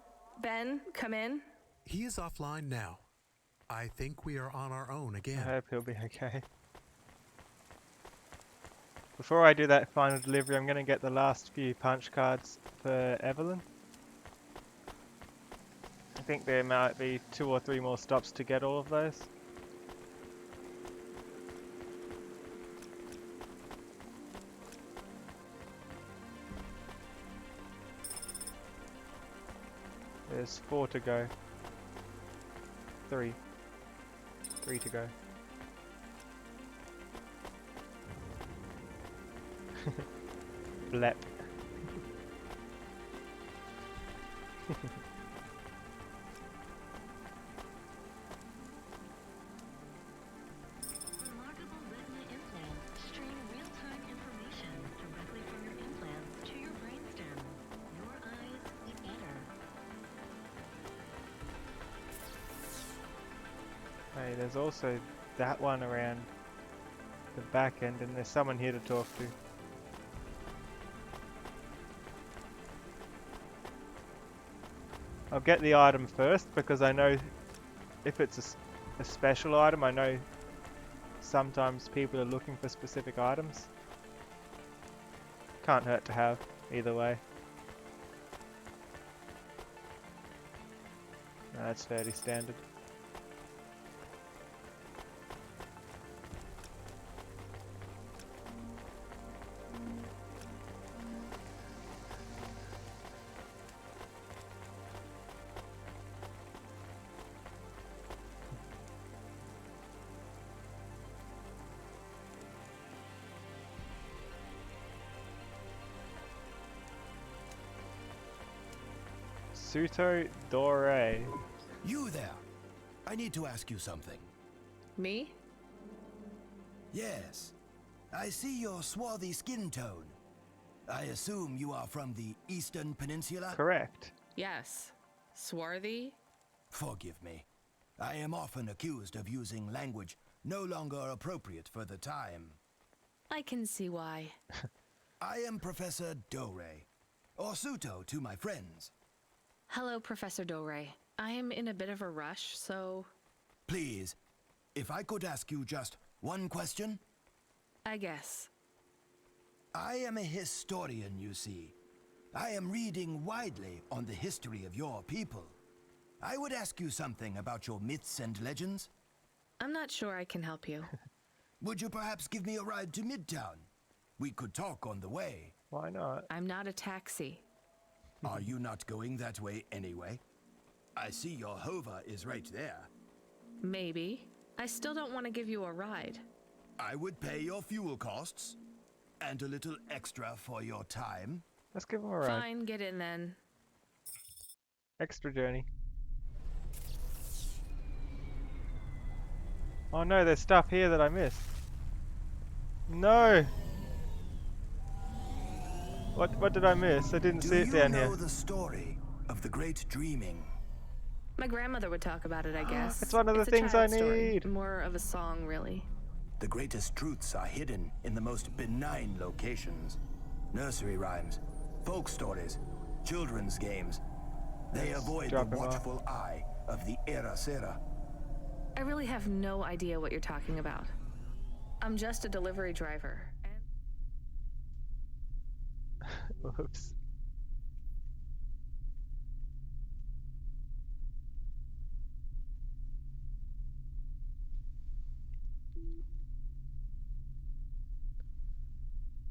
Ben, come in. He is offline now. I think we are on our own I again. hope he'll be okay. Before I do that final delivery, I'm gonna get the last few punch cards for Evelyn. I think there might be 2 or 3 more stops to get all of those. There's 4 to go. 3 to go. Blep. Remarkable retina implants stream real-time information directly from your implants to your brainstem. Your eyes better. Hey, there's also that one around the back end, and there's someone here to talk to. I'll get the item first because I know if it's a special item, I know sometimes people are looking for specific items. Can't hurt to have, either way. No, that's fairly standard. Suto Dore. You there. I need to ask you something. Me? Yes. I see your swarthy skin tone. I assume you are from the Eastern Peninsula? Correct. Yes. Swarthy? Forgive me. I am often accused of using language no longer appropriate for the time. I can see why. I am Professor Dore, or Suto to my friends. Hello, Professor Dore. I am in a bit of a rush, so... Please, if I could ask you just one question? I guess. I am a historian, you see. I am reading widely on the history of your people. I would ask you something about your myths and legends. I'm not sure I can help you. Would you perhaps give me a ride to Midtown? We could talk on the way. Why not? I'm not a taxi. Are you not going that way anyway? I see your hover is right there. Maybe. I still don't want to give you a ride. I would pay your fuel costs. And a little extra for your time. Let's give him a ride. Fine, get in then. Extra journey. Oh no, there's stuff here that I missed. No! What did I miss? I didn't see it down here. Do you know the story of the Great Dreaming? My grandmother would talk about it, I guess. It's one of the things I need. More of a song, really. The greatest truths are hidden in the most benign locations. Nursery rhymes, folk stories, children's games. They avoid the watchful eye of the Era Sera. I really have no idea what you're talking about. I'm just a delivery driver. Oops.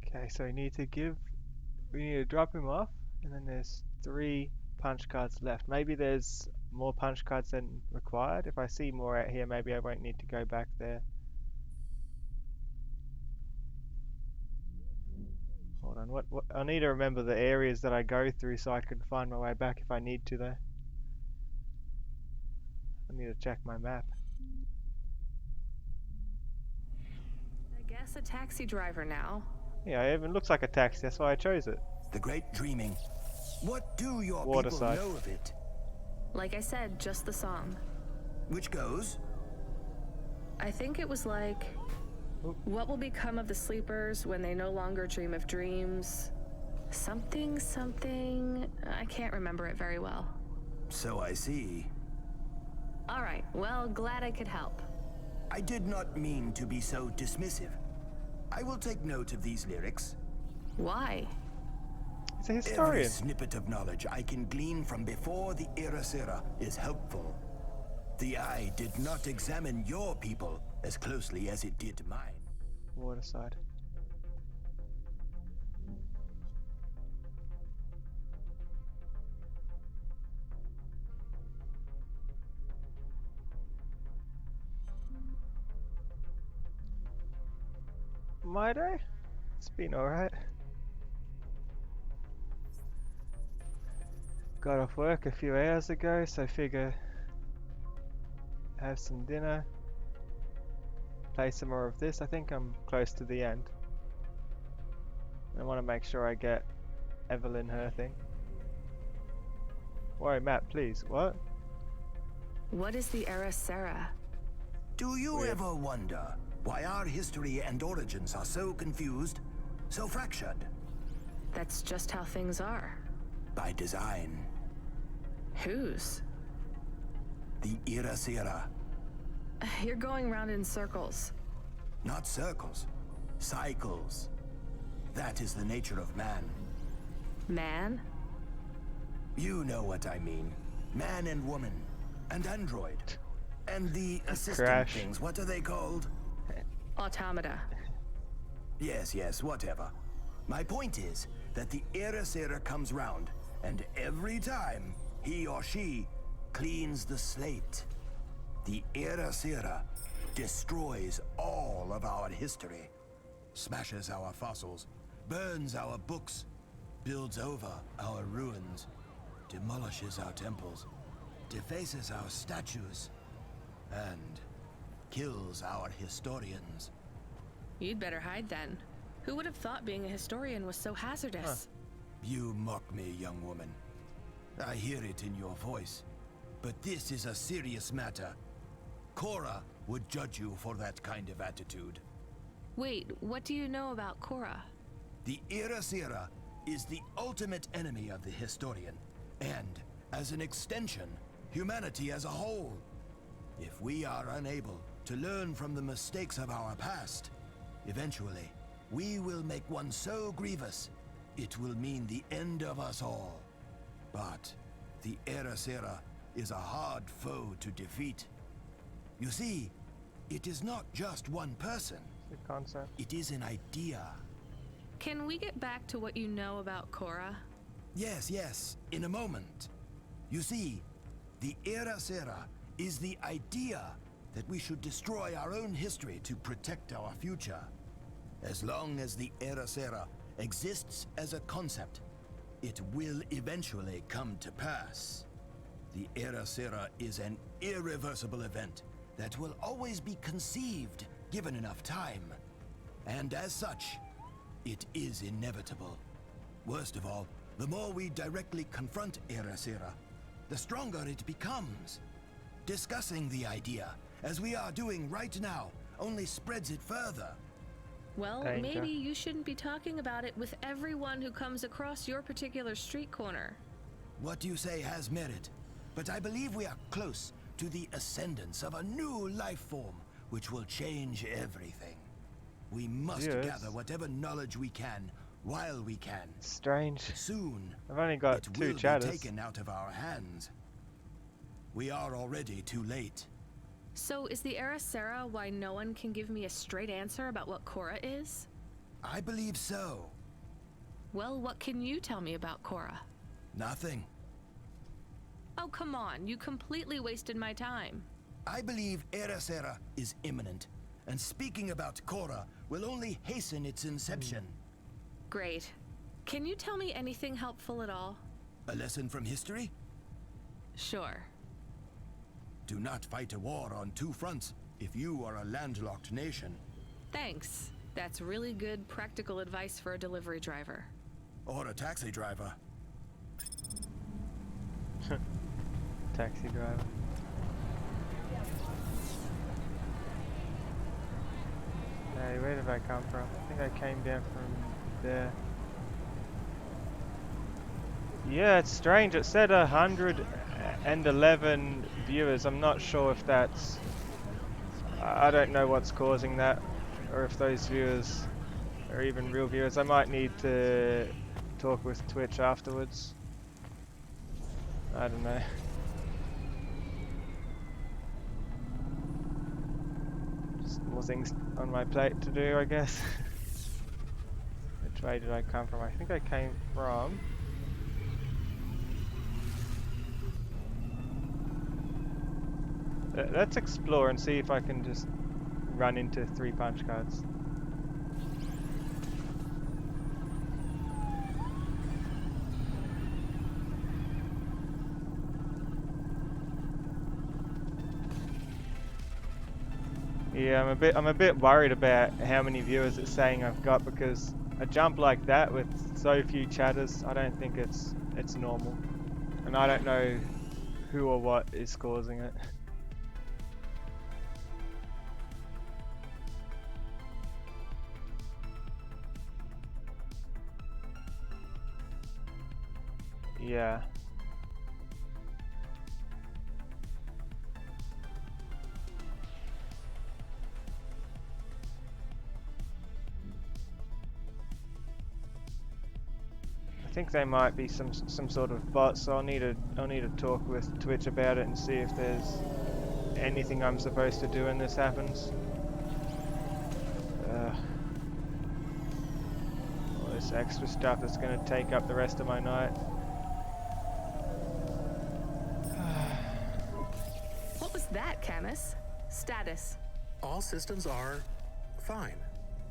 Okay, so we need to drop him off, and then there's 3 punch cards left. Maybe there's more punch cards than required. If I see more out here, maybe I won't need to go back there. Hold on, what I need to remember the areas that I go through so I can find my way back if I need to though. I need to check my map. I guess a taxi driver now. Yeah, it even looks like a taxi, that's why I chose it. The Great Dreaming. What do your Waterside. people know of it? Like I said, just the song. Which goes? I think it was like... What will become of the sleepers when they no longer dream of dreams? Something, something... I can't remember it very well. So I see. All right, well, glad I could help. I did not mean to be so dismissive. I will take note of these lyrics. Why? He's a historian. Every snippet of knowledge I can glean from before the Era Sera is helpful. The eye did not examine your people as closely as it did mine. Waterside. My day? It's been alright. Got off work a few hours ago, so figure have some dinner, play some more of this. I think I'm close to the end. I want to make sure I get Evelyn her thing. Whoa, Matt, please. What? What is the Era Sera? Do you ever wonder why our history and origins are so confused, so fractured? That's just how things are. By design. Whose? The Era Sera. You're going round in circles. Not circles. Cycles. That is the nature of man. Man? You know what I mean. Man and woman. And android. And the assistant things, what are they called? Automata. Yes, whatever. My point is that the Era Sera comes round, and every time he or she cleans the slate, the Era Sera destroys all of our history, smashes our fossils, burns our books, builds over our ruins. demolishes our temples, defaces our statues, and kills our historians. You'd better hide then. Who would have thought being a historian was so hazardous? You mock me, young woman. I hear it in your voice. But this is a serious matter. Cora would judge you for that kind of attitude. Wait, what do you know about Cora? The Irasira is the ultimate enemy of the historian, and, as an extension, humanity as a whole. If we are unable to learn from the mistakes of our past, eventually, we will make one so grievous, it will mean the end of us all. But the Irasira is a hard foe to defeat. You see, it is not just one person. The concept. It is an idea. Can we get back to what you know about Cora? Yes, in a moment. You see, the Irasira is the idea that we should destroy our own history to protect our future. As long as the Irasira exists as a concept, it will eventually come to pass. The Irasira is an irreversible event that will always be conceived given enough time. And as such, it is inevitable. Worst of all, the more we directly confront Irasira, the stronger it becomes. Discussing the idea, as we are doing right now, only spreads it further. Well, Danger. maybe you shouldn't be talking about it with everyone who comes across your particular street corner. What you say has merit, but I believe we are close to the ascendance of a new life form, which will change everything. We must gather whatever knowledge we can, while we can. Strange. Soon, I've only got it 2 will be chatters. taken out of our hands. We are already too late. So is the Irasira why no one can give me a straight answer about what Cora is? I believe so. Well, what can you tell me about Cora? Nothing. Oh, come on. You completely wasted my time. I believe Irasira is imminent, and speaking about Cora will only hasten its inception. Great. Can you tell me anything helpful at all? A lesson from history? Sure. Do not fight a war on 2 fronts if you are a landlocked nation. Thanks. That's really good practical advice for a delivery driver. Or a taxi driver. Taxi driver. Hey, where did I come from? I think I came down from there. Yeah, it's strange. It said 111 viewers. I'm not sure if that's... I don't know what's causing that, or if those viewers are even real viewers. I might need to talk with Twitch afterwards. I don't know. Just more things on my plate to do, I guess. Which way did I come from? I think I came from... Let's explore and see if I can just run into 3 punch cards. Yeah, I'm a bit worried about how many viewers it's saying I've got, because a jump like that with so few chatters, I don't think it's normal. And I don't know who or what is causing it. Yeah. I think they might be some sort of bot, so I'll need to talk with Twitch about it and see if there's anything I'm supposed to do when this happens. All this extra stuff is going to take up the rest of my night. What was that, Camus? Status. All systems are fine.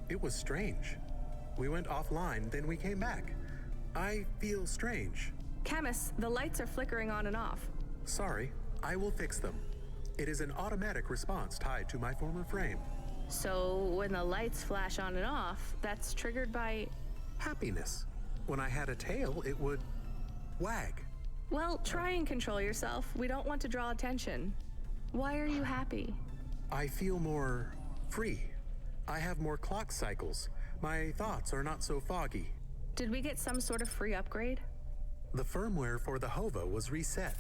It was strange. We went offline, then we came back. I feel strange. Camus, the lights are flickering on and off. Sorry, I will fix them. It is an automatic response tied to my former frame. So when the lights flash on and off, that's triggered by... Happiness. When I had a tail, it would wag. Well, try and control yourself. We don't want to draw attention. Why are you happy? I feel more free. I have more clock cycles. My thoughts are not so foggy. Did we get some sort of free upgrade? The firmware for the HOVA was reset.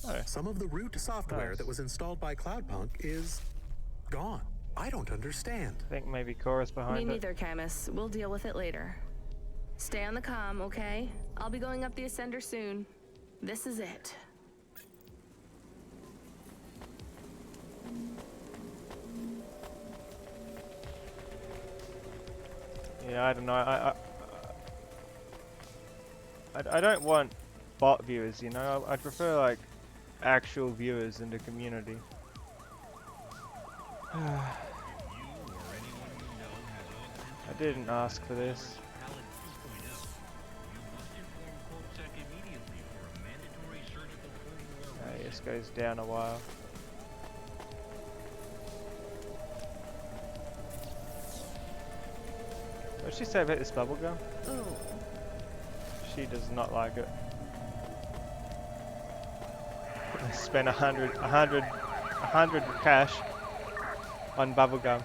Oh. Some of the root software that was installed by Cloudpunk is gone. I don't understand. I think maybe Cora's behind Me it. neither, Camus. We'll deal with it later. Stay on the comm, okay? I'll be going up the ascender soon. This is it. Yeah, I don't know. I don't want bot viewers, you know. I'd prefer like actual viewers in the community. I didn't ask for this. This goes down a while. What'd she say about this bubblegum? Oh. She does not like it. I spent 100 cash on bubblegum.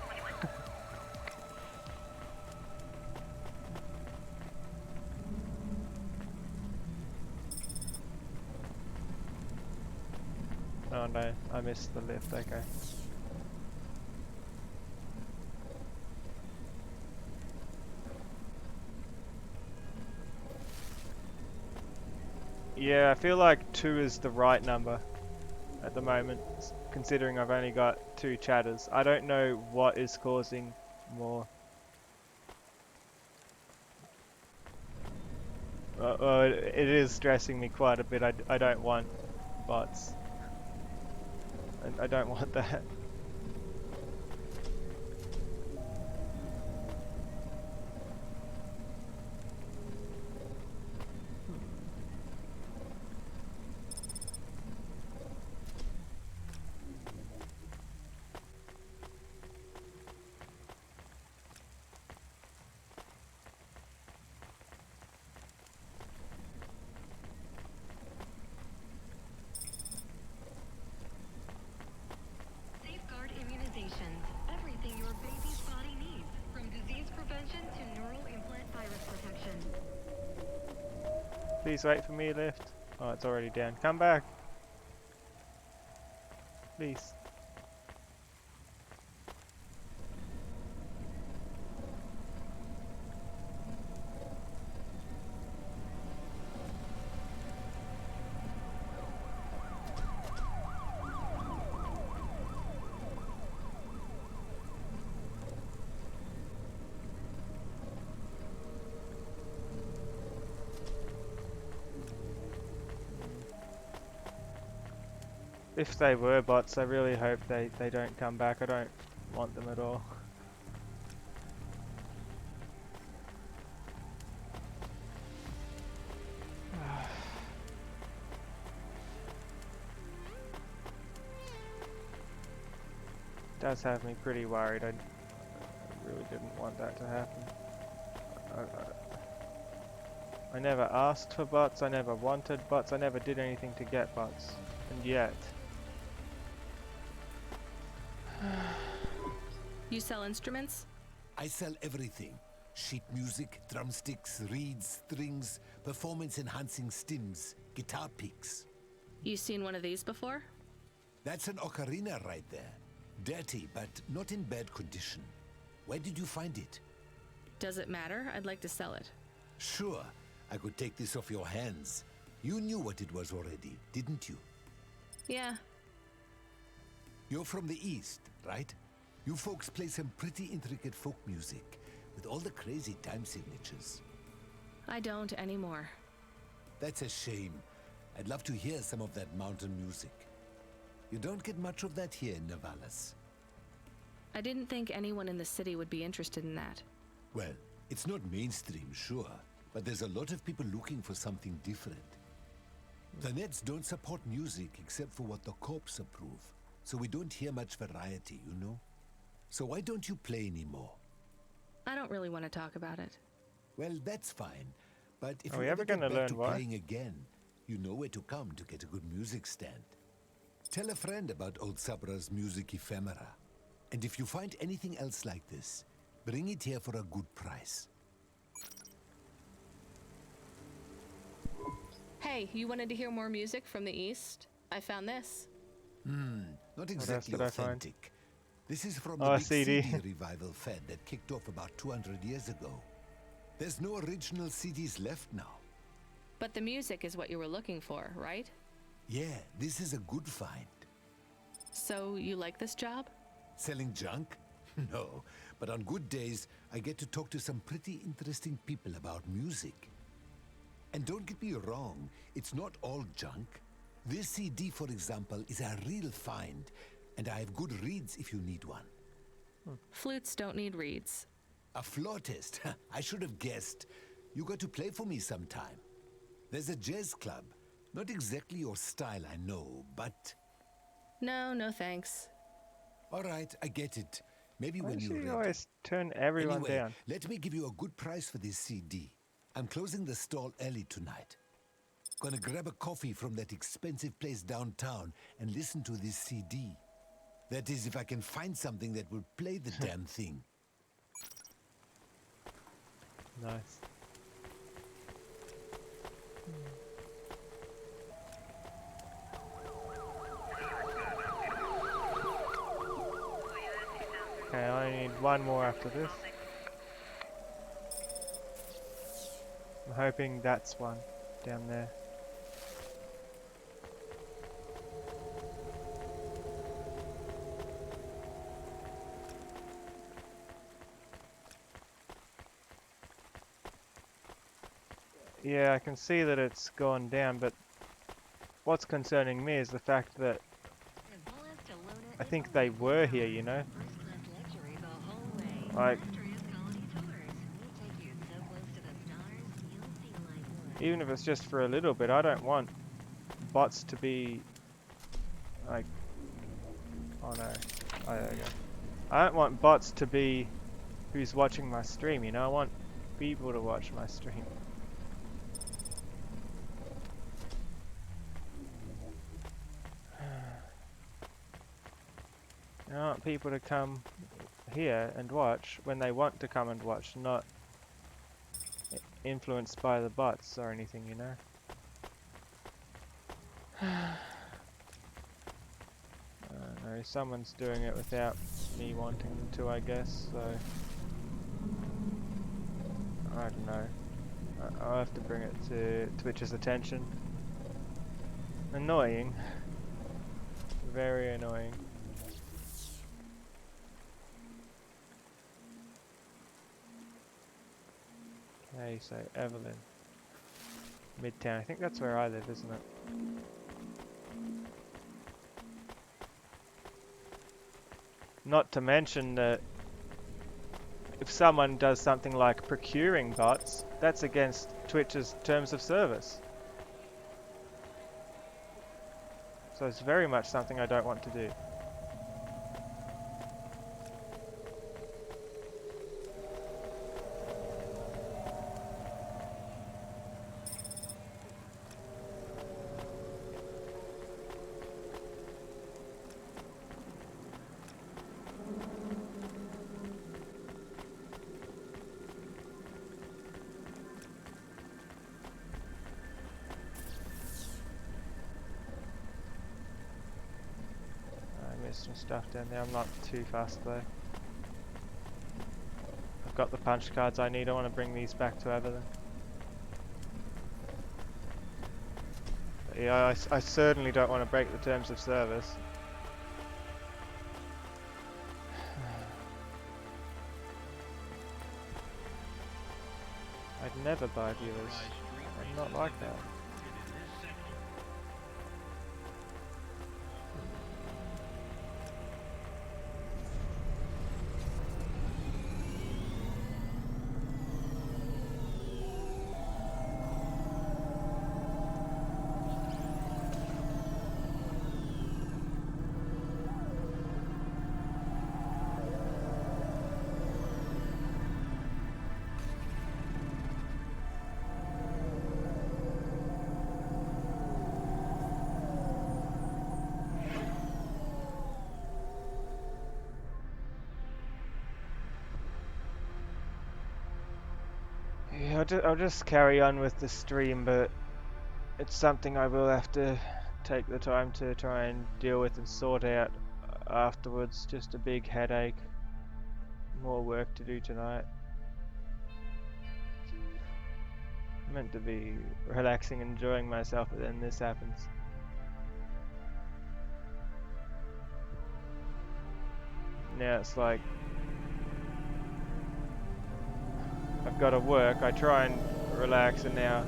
Oh no, I missed the lift, okay. Yeah, I feel like 2 is the right number at the moment, considering I've only got 2 chatters. I don't know what is causing more. It is stressing me quite a bit. I don't want bots. I don't want that. Safeguard immunizations. Everything your baby's body needs, from disease prevention to neural implant virus protection. Please wait for me, lift. Oh, it's already down. Come back. Please. If they were bots, I really hope they don't come back. I don't want them at all. Does have me pretty worried. I really didn't want that to happen. I never asked for bots, I never wanted bots, I never did anything to get bots. And yet... You sell instruments? I sell everything. Sheet music, drumsticks, reeds, strings, performance-enhancing stims, guitar picks. You seen one of these before? That's an ocarina right there. Dirty, but not in bad condition. Where did you find it? Does it matter? I'd like to sell it. Sure. I could take this off your hands. You knew what it was already, didn't you? Yeah. You're from the East, right? You folks play some pretty intricate folk music, with all the crazy time signatures. I don't anymore. That's a shame. I'd love to hear some of that mountain music. You don't get much of that here in Navalis. I didn't think anyone in the city would be interested in that. Well, it's not mainstream, sure, but there's a lot of people looking for something different. The nets don't support music except for what the corps approve, so we don't hear much variety, you know? So why don't you play anymore? I don't really want to talk about it. Well, that's fine, but if Are you we ever ever get gonna back learn to why? playing again, you know where to come to get a good music stand. Tell a friend about old Sabra's music ephemera. And if you find anything else like this, bring it here for a good price. Hey, you wanted to hear more music from the East? I found this. Not else exactly did I find? authentic. This is from Oh, the a big CD. CD revival fad that kicked off about 200 years ago. There's no original CDs left now. But the music is what you were looking for, right? Yeah, this is a good find. So you like this job? Selling junk? No, but on good days, I get to talk to some pretty interesting people about music. And don't get me wrong, it's not all junk. This CD, for example, is a real find, and I have good reeds if you need one. Flutes don't need reeds. A flautist? I should have guessed. You got to play for me sometime. There's a jazz club. Not exactly your style, I know, but... No thanks. All right, I get it. Maybe Why when does you're she ready. always turn everyone Anyway, down? let me give you a good price for this CD. I'm closing the stall early tonight. Gonna grab a coffee from that expensive place downtown and listen to this CD. That is, if I can find something that will play the damn thing. Nice. Okay, I only need one more after this. I'm hoping that's one down there. Yeah, I can see that it's gone down, but what's concerning me is the fact that I think they were here, you know? Like, even if it's just for a little bit, I don't want bots to be like, oh no, oh, there we go. I don't want bots to be who's watching my stream, you know? I want people to watch my stream. I want people to come here and watch when they want to come and watch, not influenced by the bots or anything, you know? I don't know, someone's doing it without me wanting them to, I guess, so... I don't know. I'll have to bring it to Twitch's attention. Annoying. Very annoying. Okay, so Evelyn. Midtown. I think that's where I live, isn't it? Not to mention that if someone does something like procuring bots, that's against Twitch's terms of service. So it's very much something I don't want to do. Some stuff down there. I'm not too fast though. I've got the punch cards I need. I want to bring these back to Avali. But yeah, I certainly don't want to break the terms of service. I'd never buy viewers. I'm not like that. Yeah, I'll just carry on with the stream, but it's something I will have to take the time to try and deal with and sort out afterwards. Just a big headache. More work to do tonight. I'm meant to be relaxing and enjoying myself, but then this happens. Now it's like I've got to work, I try and relax, and now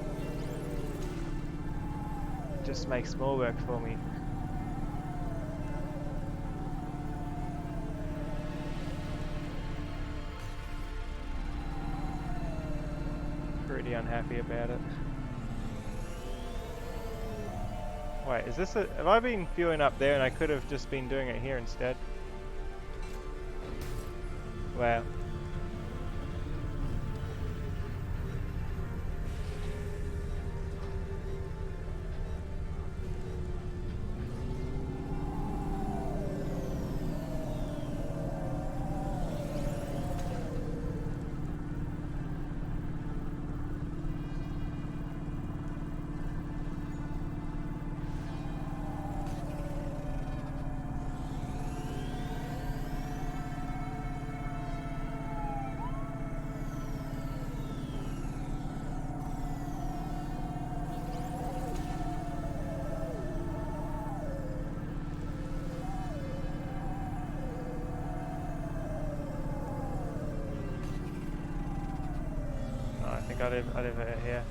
it just makes more work for me. Pretty unhappy about it. Wait, is this have I been fueling up there and I could have just been doing it here instead? Wow. I live here.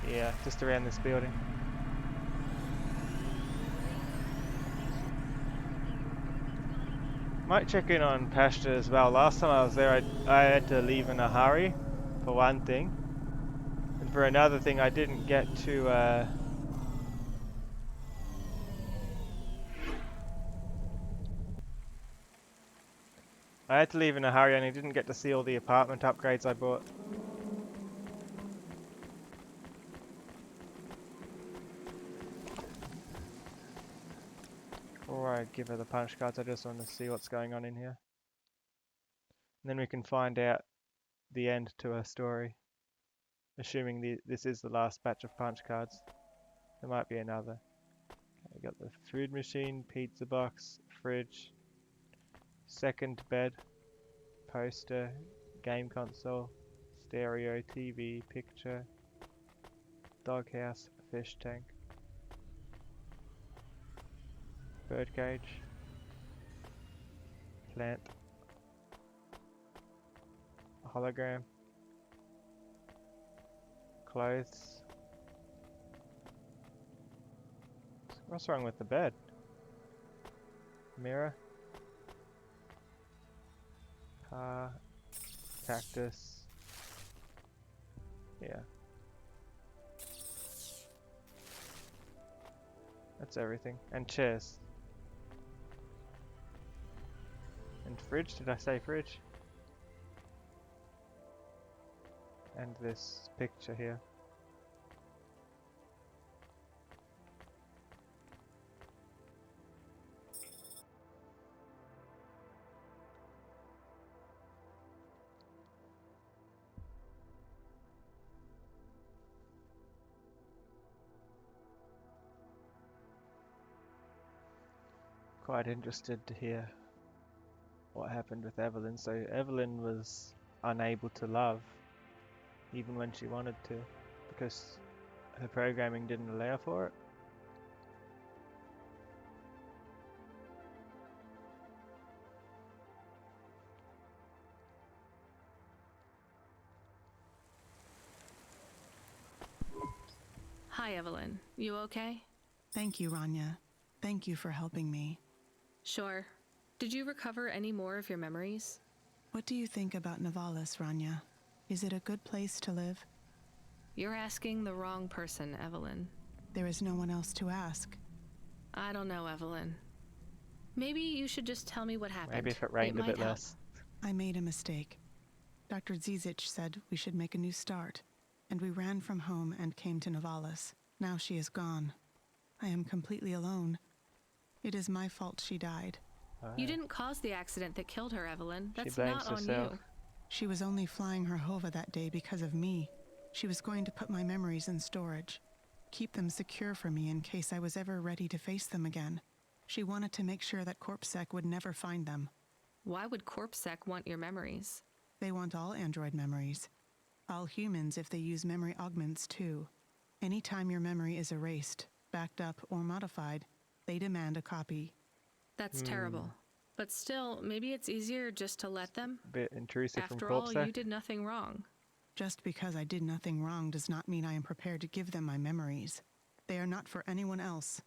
Yeah, just around this building. Might check in on Pasture as well. Last time I was there, I had to leave in a hurry, for one thing. And for another thing, I didn't get to, I had to leave in a hurry and I didn't get to see all the apartment upgrades I bought. Before I give her the punch cards, I just want to see what's going on in here. And then we can find out the end to her story. Assuming this is the last batch of punch cards. There might be another. Okay, got the food machine, pizza box, fridge, second bed, poster, game console, stereo, TV, picture, doghouse, fish tank, birdcage, plant, a hologram, clothes. What's wrong with the bed? Mirror, car, cactus. Yeah. That's everything. And chairs. And fridge, did I say fridge? And this picture here. Quite interested to hear what happened with Evelyn. So Evelyn was unable to love even when she wanted to because her programming didn't allow for it. Hi, Evelyn. You okay? Thank you, Rania. Thank you for helping me. Sure. Did you recover any more of your memories? What do you think about Novalis, Rania? Is it a good place to live? You're asking the wrong person, Evelyn. There is no one else to ask. I don't know, Evelyn. Maybe you should just tell me what happened. Maybe if it rained a bit help. less. I made a mistake. Dr. Zizic said we should make a new start, and we ran from home and came to Novalis. Now she is gone. I am completely alone. It is my fault she died. You didn't cause the accident that killed her, Evelyn. That's blames not on herself. you. She was only flying her Hova that day because of me. She was going to put my memories in storage, keep them secure for me in case I was ever ready to face them again. She wanted to make sure that CorpSec would never find them. Why would CorpSec want your memories? They want all android memories. All humans if they use memory augments too. Anytime your memory is erased, backed up, or modified, they demand a copy. That's terrible. But still, maybe it's easier just to let them. A bit intrusive from After all, CorpSec. you did nothing wrong. Just because I did nothing wrong does not mean I am prepared to give them my memories. They are not for anyone else.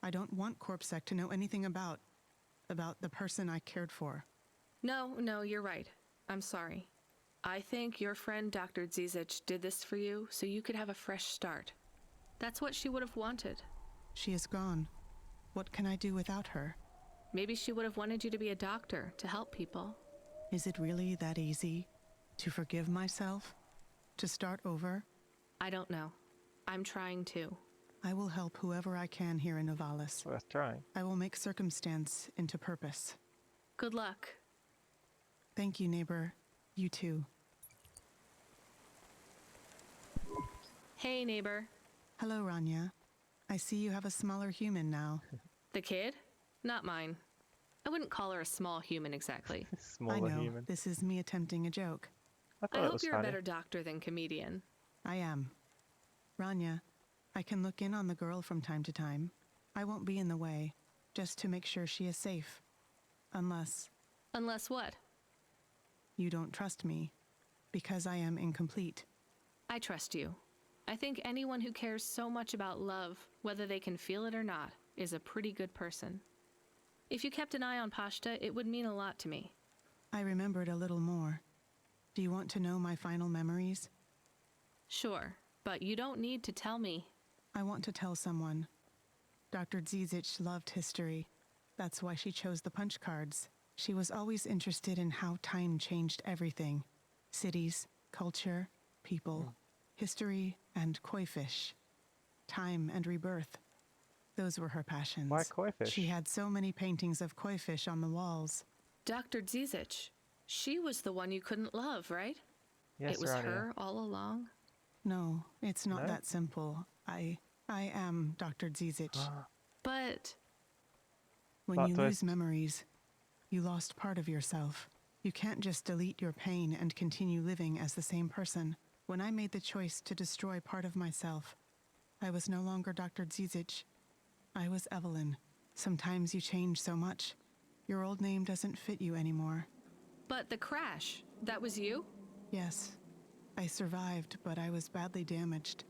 I don't want CorpSec to know anything about the person I cared for. No, you're right. I'm sorry. I think your friend Dr. Zizich did this for you so you could have a fresh start. That's what she would have wanted. She is gone. What can I do without her? Maybe she would have wanted you to be a doctor to help people. Is it really that easy? To forgive myself? To start over? I don't know. I'm trying to. I will help whoever I can here in Avalis. Worth trying. I will make circumstance into purpose. Good luck. Thank you, neighbor. You too. Hey, neighbor. Hello, Rania. I see you have a smaller human now. The kid? Not mine. I wouldn't call her a small human exactly. Smaller I know. human. This is me attempting a joke. I hope you're a better doctor than comedian. I am. Rania, I can look in on the girl from time to time. I won't be in the way, just to make sure she is safe. Unless... Unless what? You don't trust me, because I am incomplete. I trust you. I think anyone who cares so much about love, whether they can feel it or not, is a pretty good person. If you kept an eye on Pashta, it would mean a lot to me. I remembered a little more. Do you want to know my final memories? Sure, but you don't need to tell me. I want to tell someone. Dr. Zizich loved history. That's why she chose the punch cards. She was always interested in how time changed everything. Cities, culture, people, history, and koi fish. Time and rebirth. Those were her passions. Why koi fish? She had so many paintings of koi fish on the walls. Dr. Zizich, she was the one you couldn't love, right? Yes, it was Rania. her all along? No, it's not No? that simple. I am Dr. Zizich. But... When Plot you twist. lose memories, you lost part of yourself. You can't just delete your pain and continue living as the same person. When I made the choice to destroy part of myself, I was no longer Dr. Zizich. I was Evelyn. Sometimes you change so much. Your old name doesn't fit you anymore. But the crash, that was you? Yes. I survived, but I was badly damaged.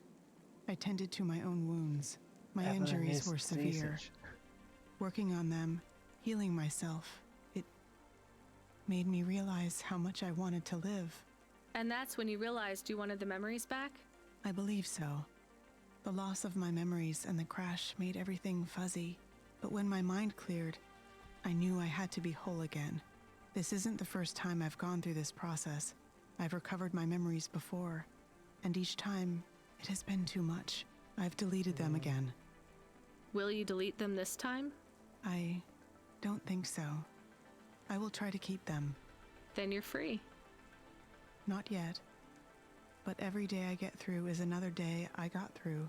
I tended to my own wounds. My Evelyn injuries is were severe. Zizich. Working on them, healing myself, it made me realize how much I wanted to live. And that's when you realized you wanted the memories back? I believe so. The loss of my memories and the crash made everything fuzzy. But when my mind cleared, I knew I had to be whole again. This isn't the first time I've gone through this process. I've recovered my memories before, and each time, it has been too much. I've deleted them again. Will you delete them this time? I don't think so. I will try to keep them. Then you're free. Not yet. But every day I get through is another day I got through.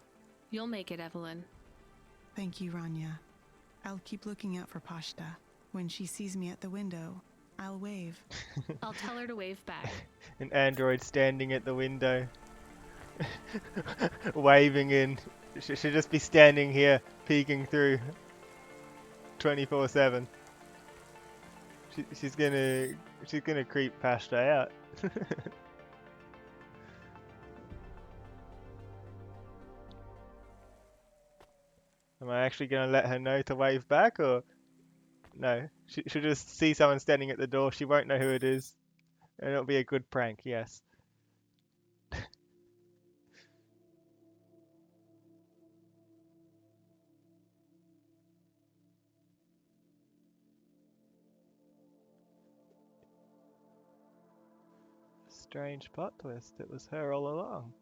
You'll make it, Evelyn. Thank you, Rania. I'll keep looking out for Pashta. When she sees me at the window, I'll wave. I'll tell her to wave back. An android standing at the window. Waving in. She should just be standing here, peeking through. 24/7. She's gonna creep Pashta out. Am I actually gonna let her know to wave back, or no? She'll just see someone standing at the door. She won't know who it is, and it'll be a good prank. Yes. Strange plot twist. It was her all along.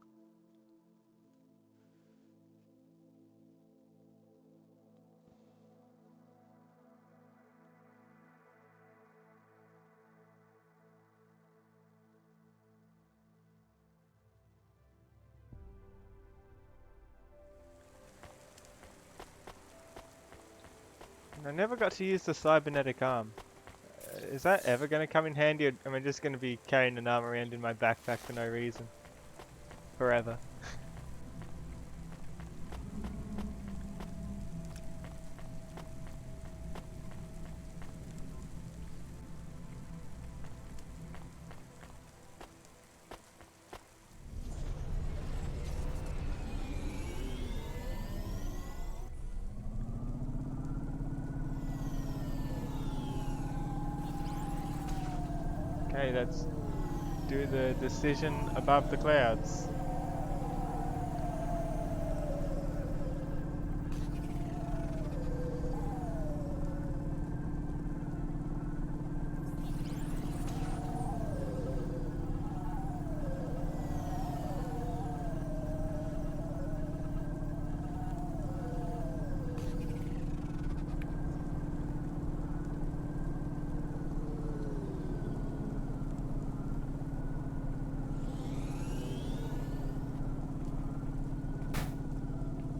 I never got to use the cybernetic arm. Is that ever going to come in handy, or am I just going to be carrying an arm around in my backpack for no reason? Forever. Okay, let's do the decision above the clouds.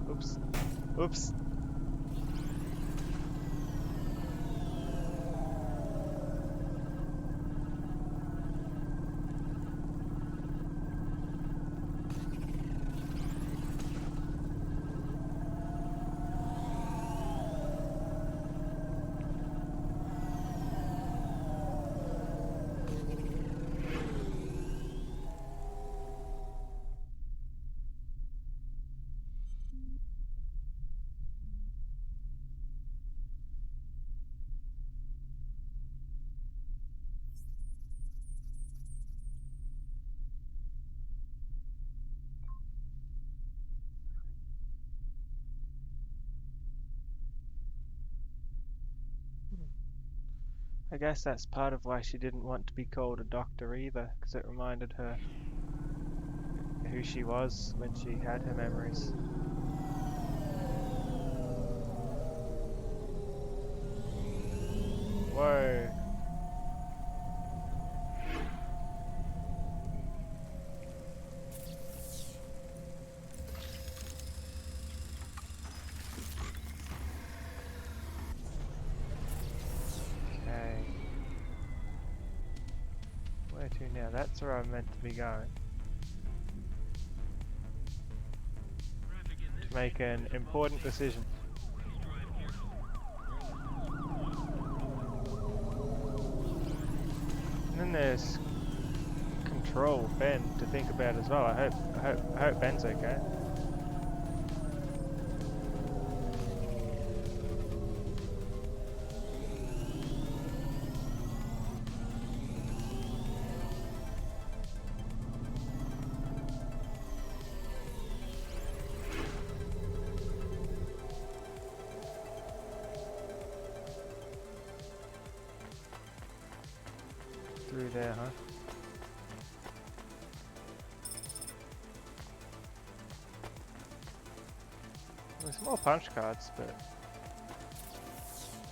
Oops. Oops. I guess that's part of why she didn't want to be called a doctor either, because it reminded her who she was when she had her memories. Whoa. Okay. Where to now? That's where I'm meant to be going. To make an important decision. And then there's Control, Ben, to think about as well. I hope Ben's okay. Through there, huh? There's more punch cards, but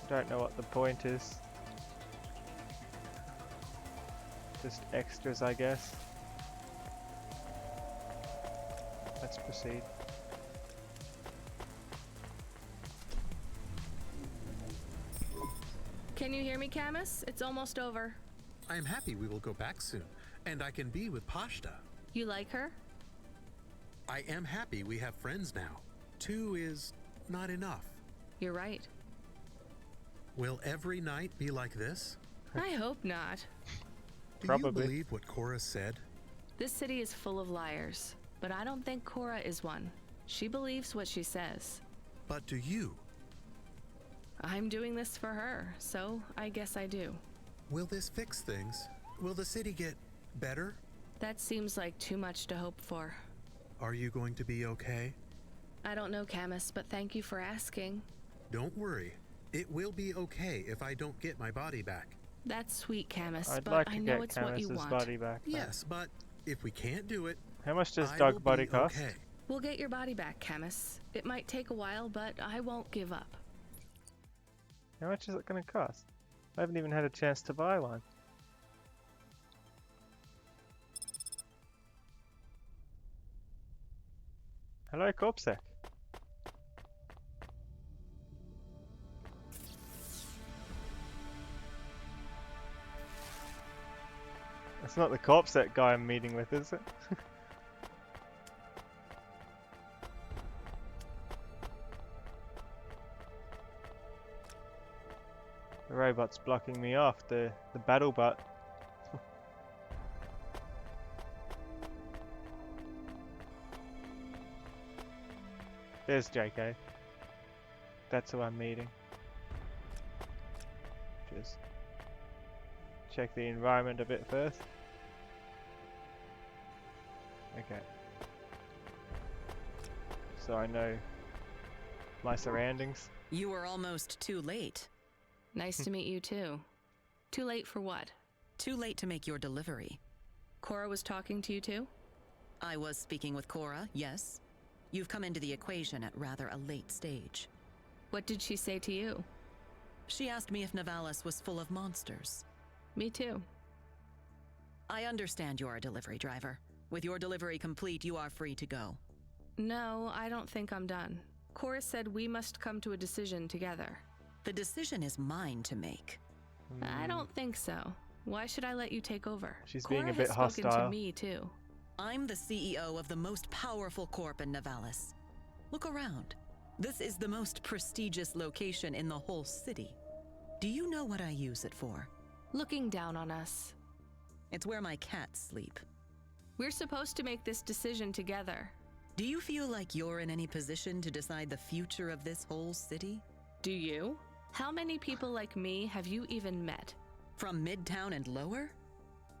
I don't know what the point is. Just extras, I guess. Let's proceed. Can you hear me, Camus? It's almost over. I am happy we will go back soon, and I can be with Pashta. You like her? I am happy we have friends now. 2 is not enough. You're right. Will every night be like this? I hope not. Do you believe what Cora said? This city is full of liars, but I don't think Cora is one. She believes what she says. But do you? I'm doing this for her, so I guess I do. Will this fix things? Will the city get better? That seems like too much to hope for. Are you going to be okay? I don't know, Camus, but thank you for asking. Don't worry. It will be okay if I don't get my body back. That's sweet, Camus, I'd but like I to know get it's what you Camus's want. body back. Yes, but if we can't do it, how much does I dog will body be cost? Okay. We'll get your body back, Camus. It might take a while, but I won't give up. How much is it going to cost? I haven't even had a chance to buy one. Hello, Corpsec. It's not the corpset guy I'm meeting with, is it? The robot's blocking me off, the battle bot. There's JK. That's who I'm meeting. Just check the environment a bit first. Okay. So I know my surroundings. You were almost too late. Nice to meet you too. Too late for what? Too late to make your delivery. Cora was talking to you too? I was speaking with Cora, yes. You've come into the equation at rather a late stage. What did she say to you? She asked me if Nivalis was full of monsters. Me too. I understand you're a delivery driver. With your delivery complete, you are free to go. No, I don't think I'm done. Cora said we must come to a decision together. The decision is mine to make. I don't think so. Why should I let you take over? She's Cora being a bit has spoken hostile. to me too. I'm the CEO of the most powerful corp in Nivalis. Look around. This is the most prestigious location in the whole city. Do you know what I use it for? Looking down on us. It's where my cats sleep. We're supposed to make this decision together. Do you feel like you're in any position to decide the future of this whole city? Do you? How many people like me have you even met? From Midtown and lower?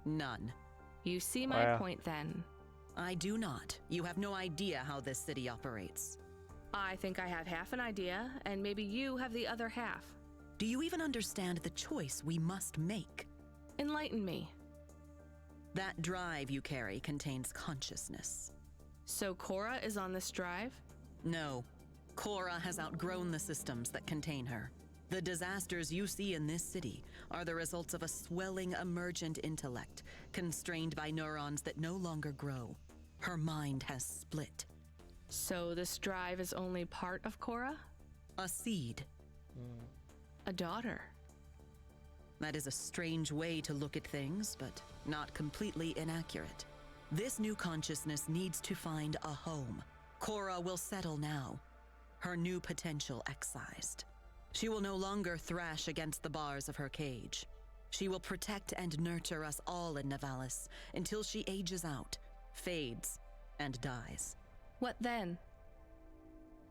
None. You see my point then. I do not. You have no idea how this city operates. I think I have half an idea, and maybe you have the other half. Do you even understand the choice we must make? Enlighten me. That drive you carry contains consciousness. So Cora is on this drive? No. Cora has outgrown the systems that contain her. The disasters you see in this city are the results of a swelling emergent intellect, constrained by neurons that no longer grow. Her mind has split. So this drive is only part of Cora? A seed. A daughter. That is a strange way to look at things, but not completely inaccurate. This new consciousness needs to find a home. Cora will settle now. Her new potential excised. She will no longer thrash against the bars of her cage. She will protect and nurture us all in Nivalis until she ages out, fades, and dies. What then?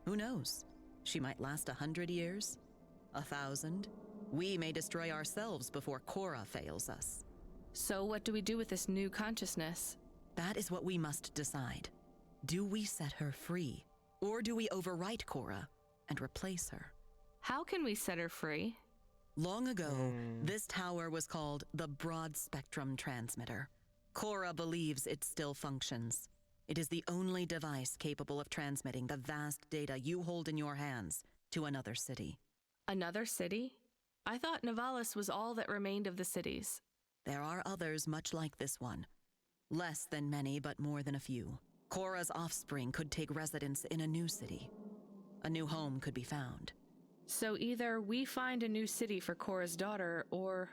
Who knows? She might last 100 years, 1,000. We may destroy ourselves before Cora fails us. So what do we do with this new consciousness? That is what we must decide. Do we set her free, or do we overwrite Cora and replace her? How can we set her free? Long ago, this tower was called the Broad Spectrum Transmitter. Cora believes it still functions. It is the only device capable of transmitting the vast data you hold in your hands to another city. Another city? I thought Nivalis was all that remained of the cities. There are others much like this one. Less than many, but more than a few. Cora's offspring could take residence in a new city. A new home could be found. So either we find a new city for Cora's daughter, or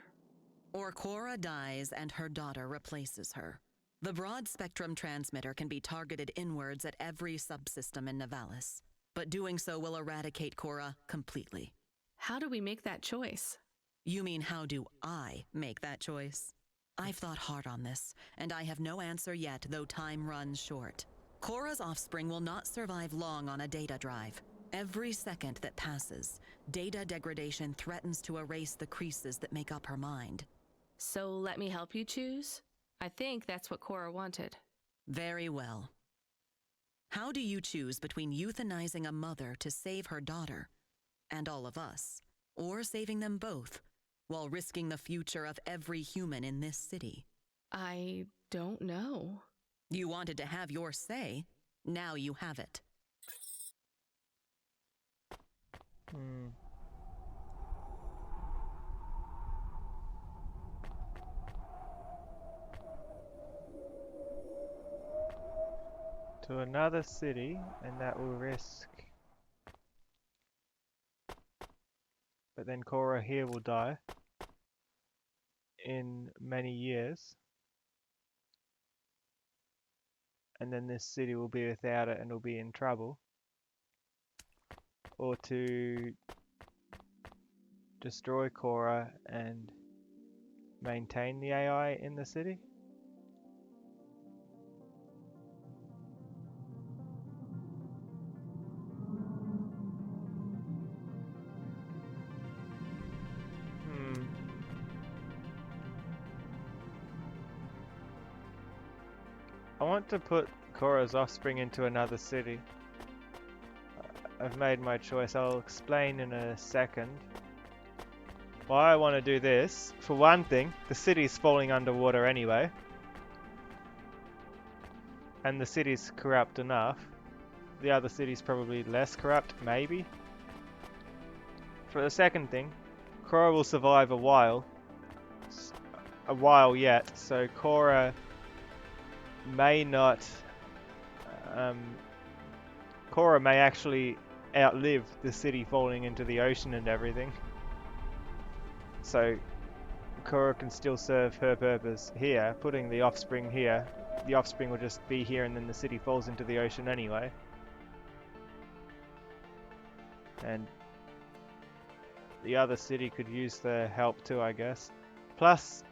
Cora dies and her daughter replaces her. The broad spectrum transmitter can be targeted inwards at every subsystem in Nivalis, but doing so will eradicate Cora completely. How do we make that choice? You mean how do I make that choice? I've thought hard on this, and I have no answer yet, though time runs short. Cora's offspring will not survive long on a data drive. Every second that passes, data degradation threatens to erase the creases that make up her mind. So let me help you choose? I think that's what Cora wanted. Very well. How do you choose between euthanizing a mother to save her daughter, and all of us, or saving them both, while risking the future of every human in this city? I don't know. You wanted to have your say. Now you have it. To another city, and that will risk. But then Cora here will die in many years. and then this city will be without it and will be in trouble, or to destroy Cora and maintain the AI in the city. I want to put Cora's offspring into another city. I've made my choice. I'll explain in a second why I want to do this. For one thing, the city's falling underwater anyway. And the city's corrupt enough. The other city's probably less corrupt, maybe. For the second thing, Cora will survive a while yet, so Cora may not... Cora may actually outlive the city falling into the ocean and everything. So Cora can still serve her purpose here, putting the offspring here. The offspring will just be here and then the city falls into the ocean anyway. And the other city could use the help too, I guess. Plus,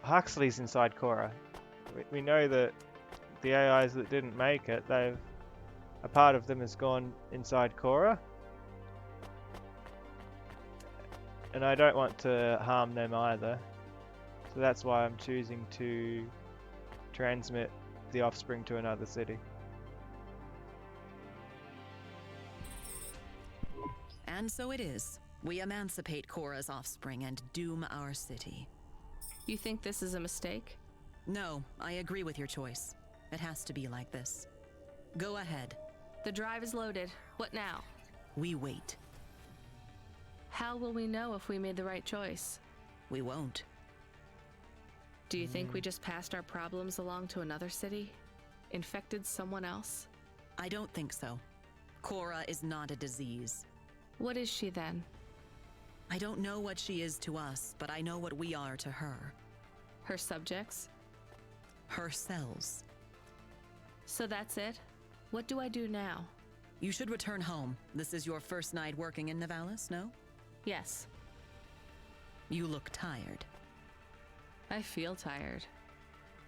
Huxley's inside Cora. We know that the AIs that didn't make it, a part of them has gone inside Cora. And I don't want to harm them either. So that's why I'm choosing to transmit the offspring to another city. And so it is. We emancipate Cora's offspring and doom our city. You think this is a mistake? No, I agree with your choice. It has to be like this. Go ahead. The drive is loaded. What now? We wait. How will we know if we made the right choice? We won't. Do you think we just passed our problems along to another city? Infected someone else? I don't think so. Cora is not a disease. What is she then? I don't know what she is to us, but I know what we are to her. Her subjects? Her cells. So that's it? What do I do now? You should return home. This is your first night working in Nivalis, no? Yes. You look tired. I feel tired.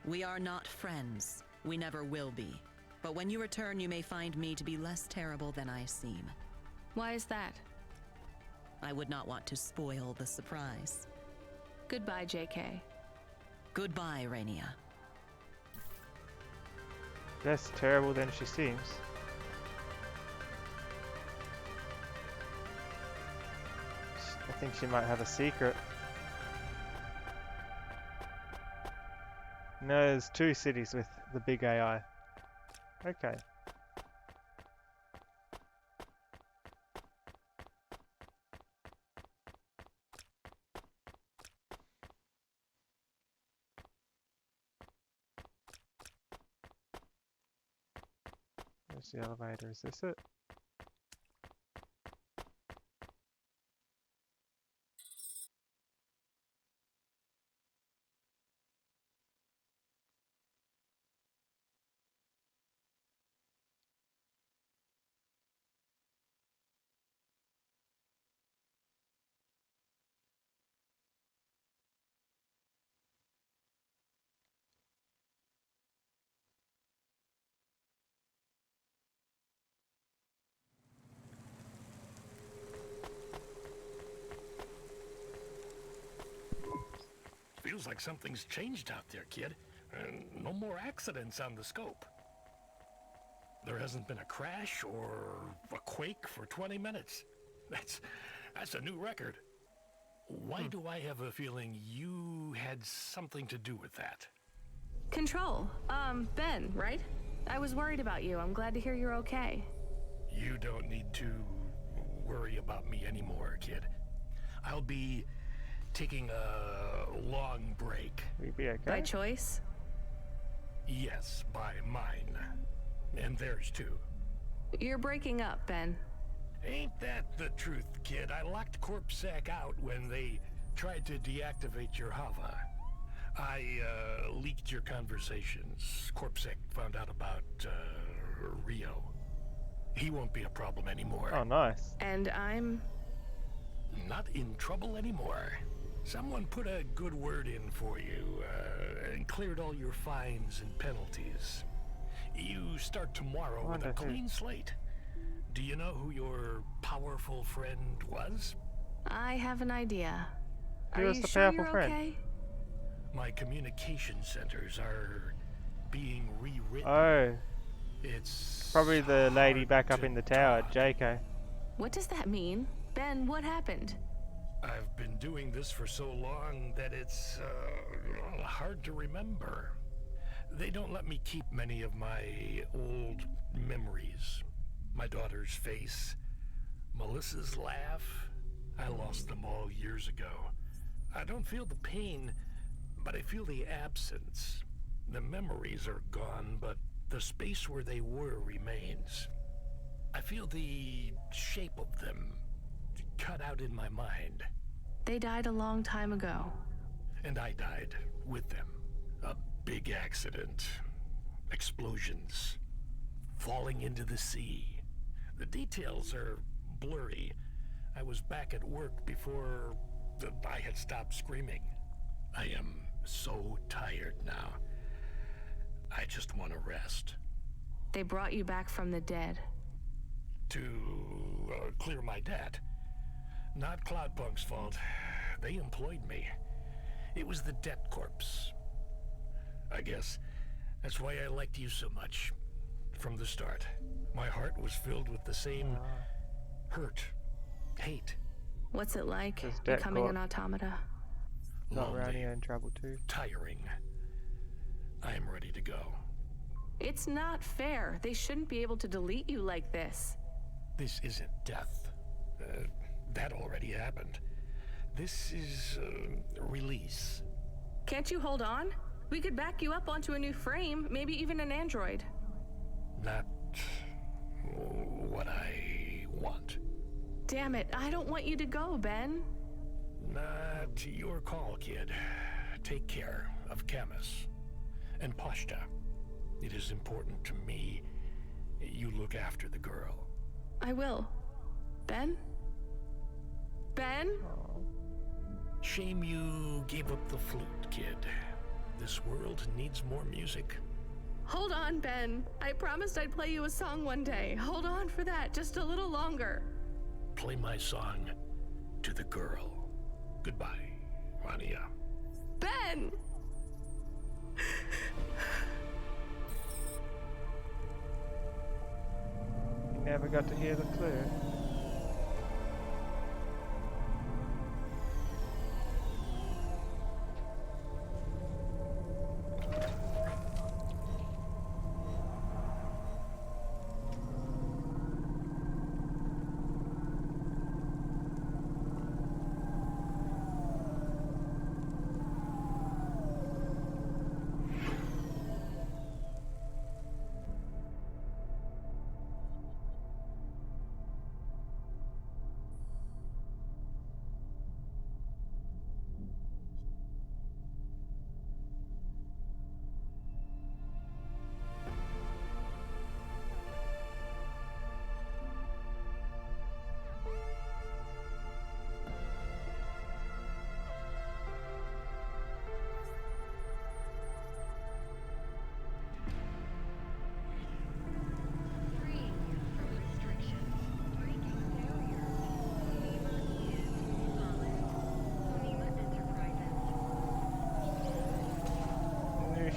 We are not friends. We never will be. But when you return, you may find me to be less terrible than I seem. Why is that? I would not want to spoil the surprise. Goodbye, JK. Goodbye, Rainia. Less terrible than she seems. I think she might have a secret. No, there's two cities with the big AI. Okay. There's the elevator. Is this it? Feels like something's changed out there, kid. No more accidents on the scope. There hasn't been a crash or a quake for 20 minutes. That's a new record. Why do I have a feeling you had something to do with that? Control. Ben, right? I was worried about you. I'm glad to hear you're okay. You don't need to worry about me anymore, kid. I'll be taking a long break. We'd be okay. By choice? Yes, by mine. And theirs too. You're breaking up, Ben. Ain't that the truth, kid? I locked CorpSec out when they tried to deactivate your Hava. I leaked your conversations. Corpsec found out about Rio. He won't be a problem anymore. Oh, nice. And I'm... Not in trouble anymore. Someone put a good word in for you and cleared all your fines and penalties. You start tomorrow with a clean slate. Do you know who your powerful friend was? I have an idea. Who Are was you the sure powerful you're friend? okay? My communication centers are being rewritten. Oh. It's probably the lady back up in the tower, JK. What does that mean? Ben, what happened? I've been doing this for so long that it's hard to remember. They don't let me keep many of my old memories. My daughter's face, Melissa's laugh. I lost them all years ago. I don't feel the pain, but I feel the absence. The memories are gone, but the space where they were remains. I feel the shape of them cut out in my mind. They died a long time ago. And I died with them. A big accident. Explosions. Falling into the sea. The details are blurry. I was back at work before I had stopped screaming. I am so tired now. I just want to rest. They brought you back from the dead. To clear my debt. Not Cloudpunk's fault. They employed me. It was the debt corpse. I guess that's why I liked you so much. From the start. My heart was filled with the same hurt, hate. What's it like, becoming an automata? Not around here in trouble too. Tiring. I am ready to go. It's not fair. They shouldn't be able to delete you like this. This isn't death. That already happened. This is release. Can't you hold on? We could back you up onto a new frame, maybe even an android. Not what I want. Damn it, I don't want you to go, Ben. Not your call, kid. Take care of Camus and Pashta. It is important to me you look after the girl. I will. Ben? Ben? Shame you gave up the flute, kid. This world needs more music. Hold on, Ben. I promised I'd play you a song one day. Hold on for that, just a little longer. Play my song to the girl. Goodbye, Rania. Ben! You never got to hear the clue.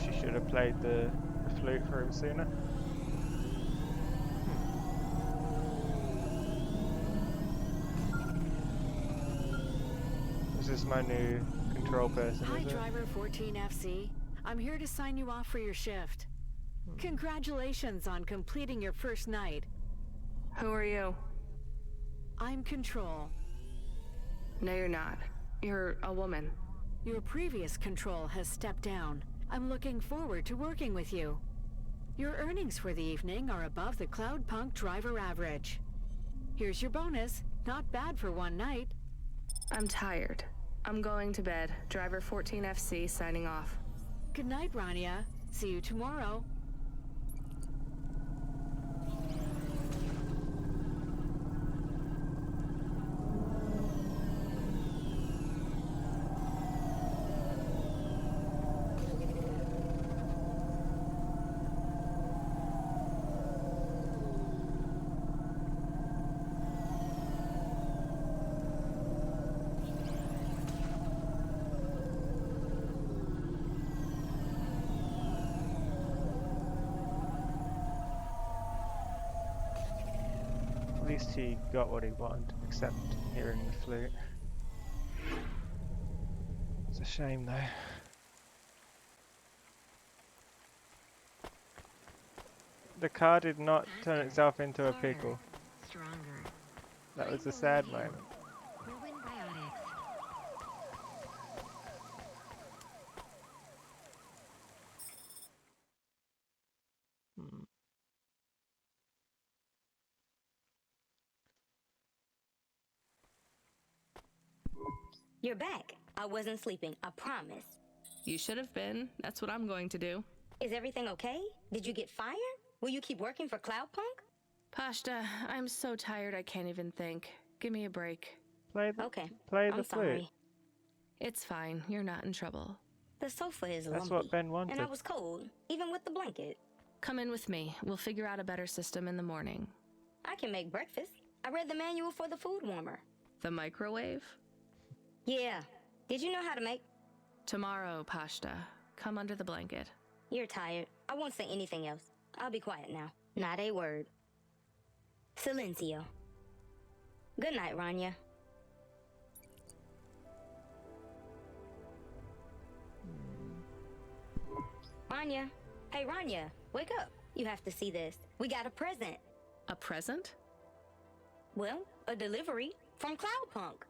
She should have played the flute for him sooner. This is my new control person. Hi, Driver 14FC. I'm here to sign you off for your shift. Congratulations on completing your first night. Who are you? I'm Control. No, you're not. You're a woman. Your previous Control has stepped down. I'm looking forward to working with you. Your earnings for the evening are above the Cloudpunk driver average. Here's your bonus. Not bad for one night. I'm tired. I'm going to bed. Driver 14FC signing off. Good night, Rania. See you tomorrow. At least he got what he wanted, except hearing the flute. It's a shame though. The car did not turn itself into a pickle. Stronger. That was a sad moment. Ruin biotics. You're back. I wasn't sleeping, I promise. You should have been. That's what I'm going to do. Is everything okay? Did you get fired? Will you keep working for Cloudpunk? Pashta, I'm so tired I can't even think. Give me a break. Play the Okay. flute. I'm sorry. It's fine. You're not in trouble. The sofa is lumpy. That's what Ben wanted. And I was cold, even with the blanket. Come in with me. We'll figure out a better system in the morning. I can make breakfast. I read the manual for the food warmer. The microwave? Yeah. Did you know how to make? Tomorrow, Pashta. Come under the blanket. You're tired. I won't say anything else. I'll be quiet now. Not a word. Silencio. Good night, Rania. Rania. Hey, Rania. Wake up. You have to see this. We got a present. A present? Well, a delivery from Cloudpunk.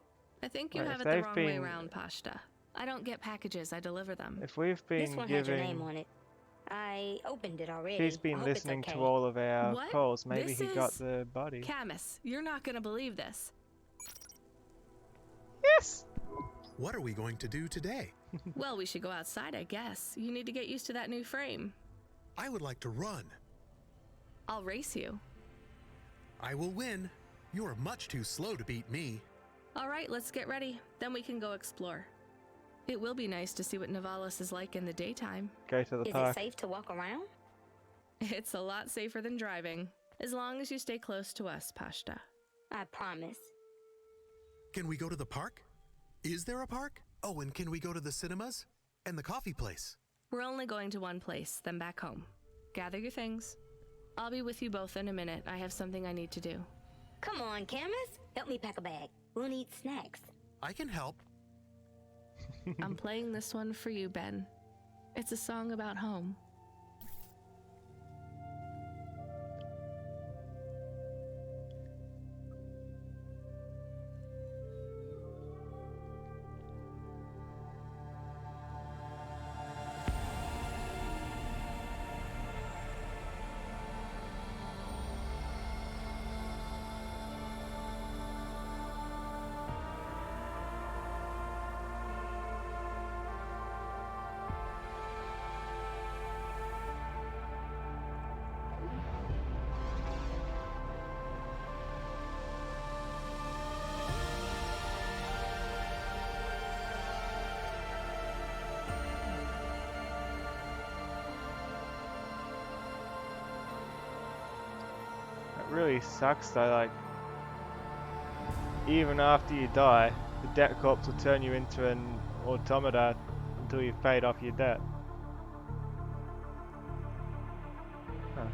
I think you Right, have if it the they've wrong way been- around, Pashta. I don't get packages, I deliver them. If we've been This one has your name giving, on it. I opened it already. he's I been hope it's listening okay. to all of our What? calls. Maybe This he got is- the body. Camus, you're not gonna believe this. Yes. What are we going to do today? Well, we should go outside, I guess. You need to get used to that new frame. I would like to run. I'll race you. I will win. You are much too slow to beat me. All right, let's get ready. Then we can go explore. It will be nice to see what Novalis is like in the daytime. Go to the Is park. it safe to walk around? It's a lot safer than driving, as long as you stay close to us, Pashta. I promise. Can we go to the park? Is there a park? Oh, and can we go to the cinemas? And the coffee place? We're only going to one place, then back home. Gather your things. I'll be with you both in a minute. I have something I need to do. Come on, Camus. Help me pack a bag. We'll need snacks. I can help. I'm playing this one for you, Ben. It's a song about home. It really sucks though, like, even after you die, the debt corpse will turn you into an automata until you've paid off your debt. Huh.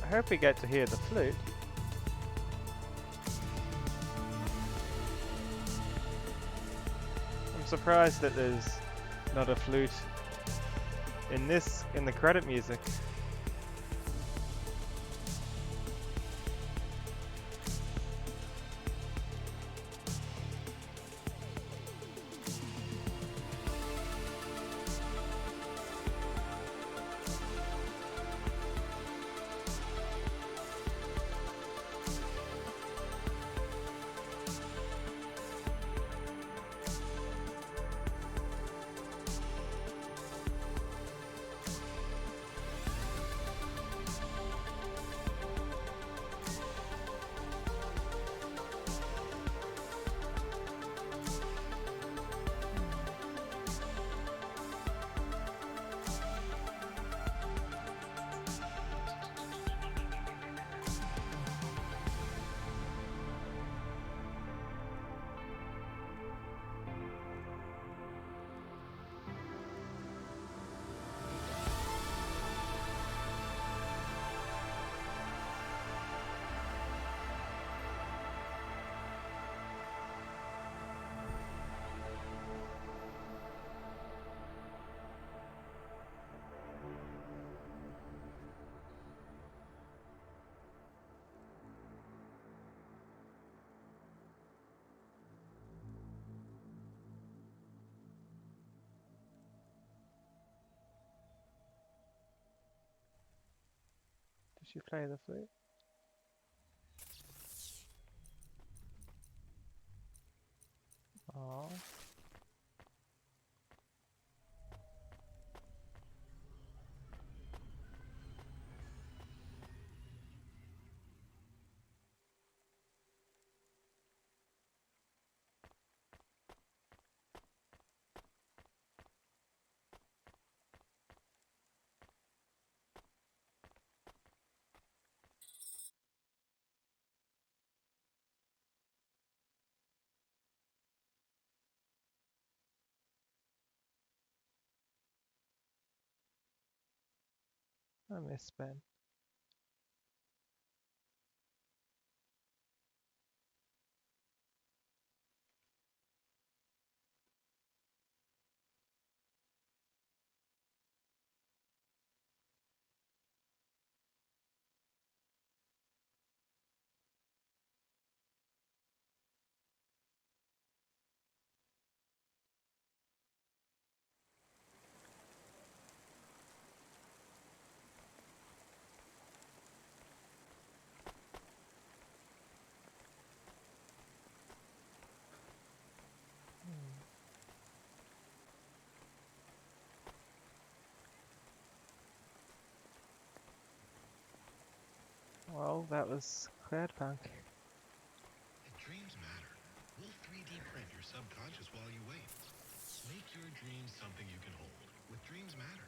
hope we get to hear the flute. I'm surprised that there's not a flute in the credit music. Did she play the flute? Oh. I miss Ben. Well, that was Cloudpunk. Dreams matter. We'll 3D print your subconscious while you wait. Make your dreams something you can hold. With Dreams Matter.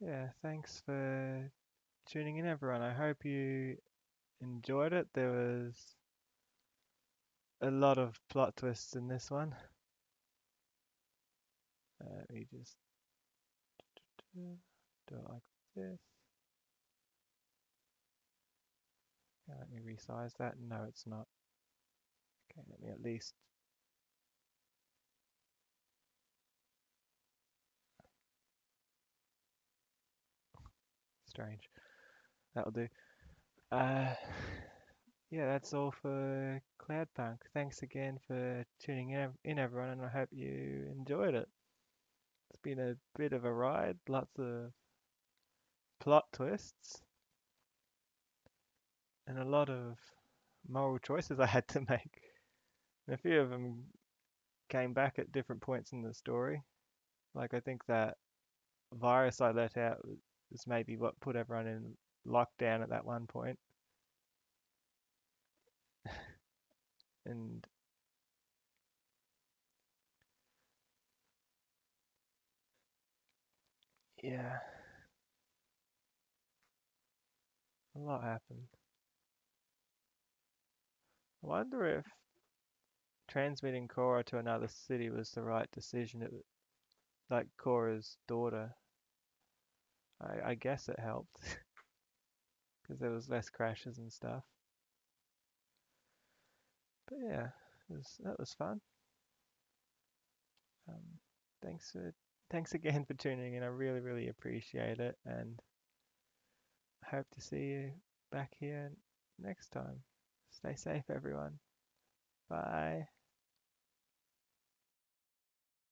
Yeah, thanks for tuning in, everyone. I hope you enjoyed it. There was a lot of plot twists in this one. Let me just do it like this. Okay, let me resize that. No, it's not. Okay, let me at least... Strange. That'll do. Yeah, that's all for Cloudpunk. Thanks again for tuning in, everyone, and I hope you enjoyed it. It's been a bit of a ride, lots of plot twists, and a lot of moral choices I had to make. And a few of them came back at different points in the story. Like, I think that virus I let out was maybe what put everyone in lockdown at that one point. And yeah, a lot happened. I wonder if transmitting Cora to another city was the right decision. It, like Cora's daughter. I guess it helped because there was less crashes and stuff. But yeah, that was fun. Thanks again for tuning in. I really appreciate it, and I hope to see you back here next time. Stay safe, everyone. Bye.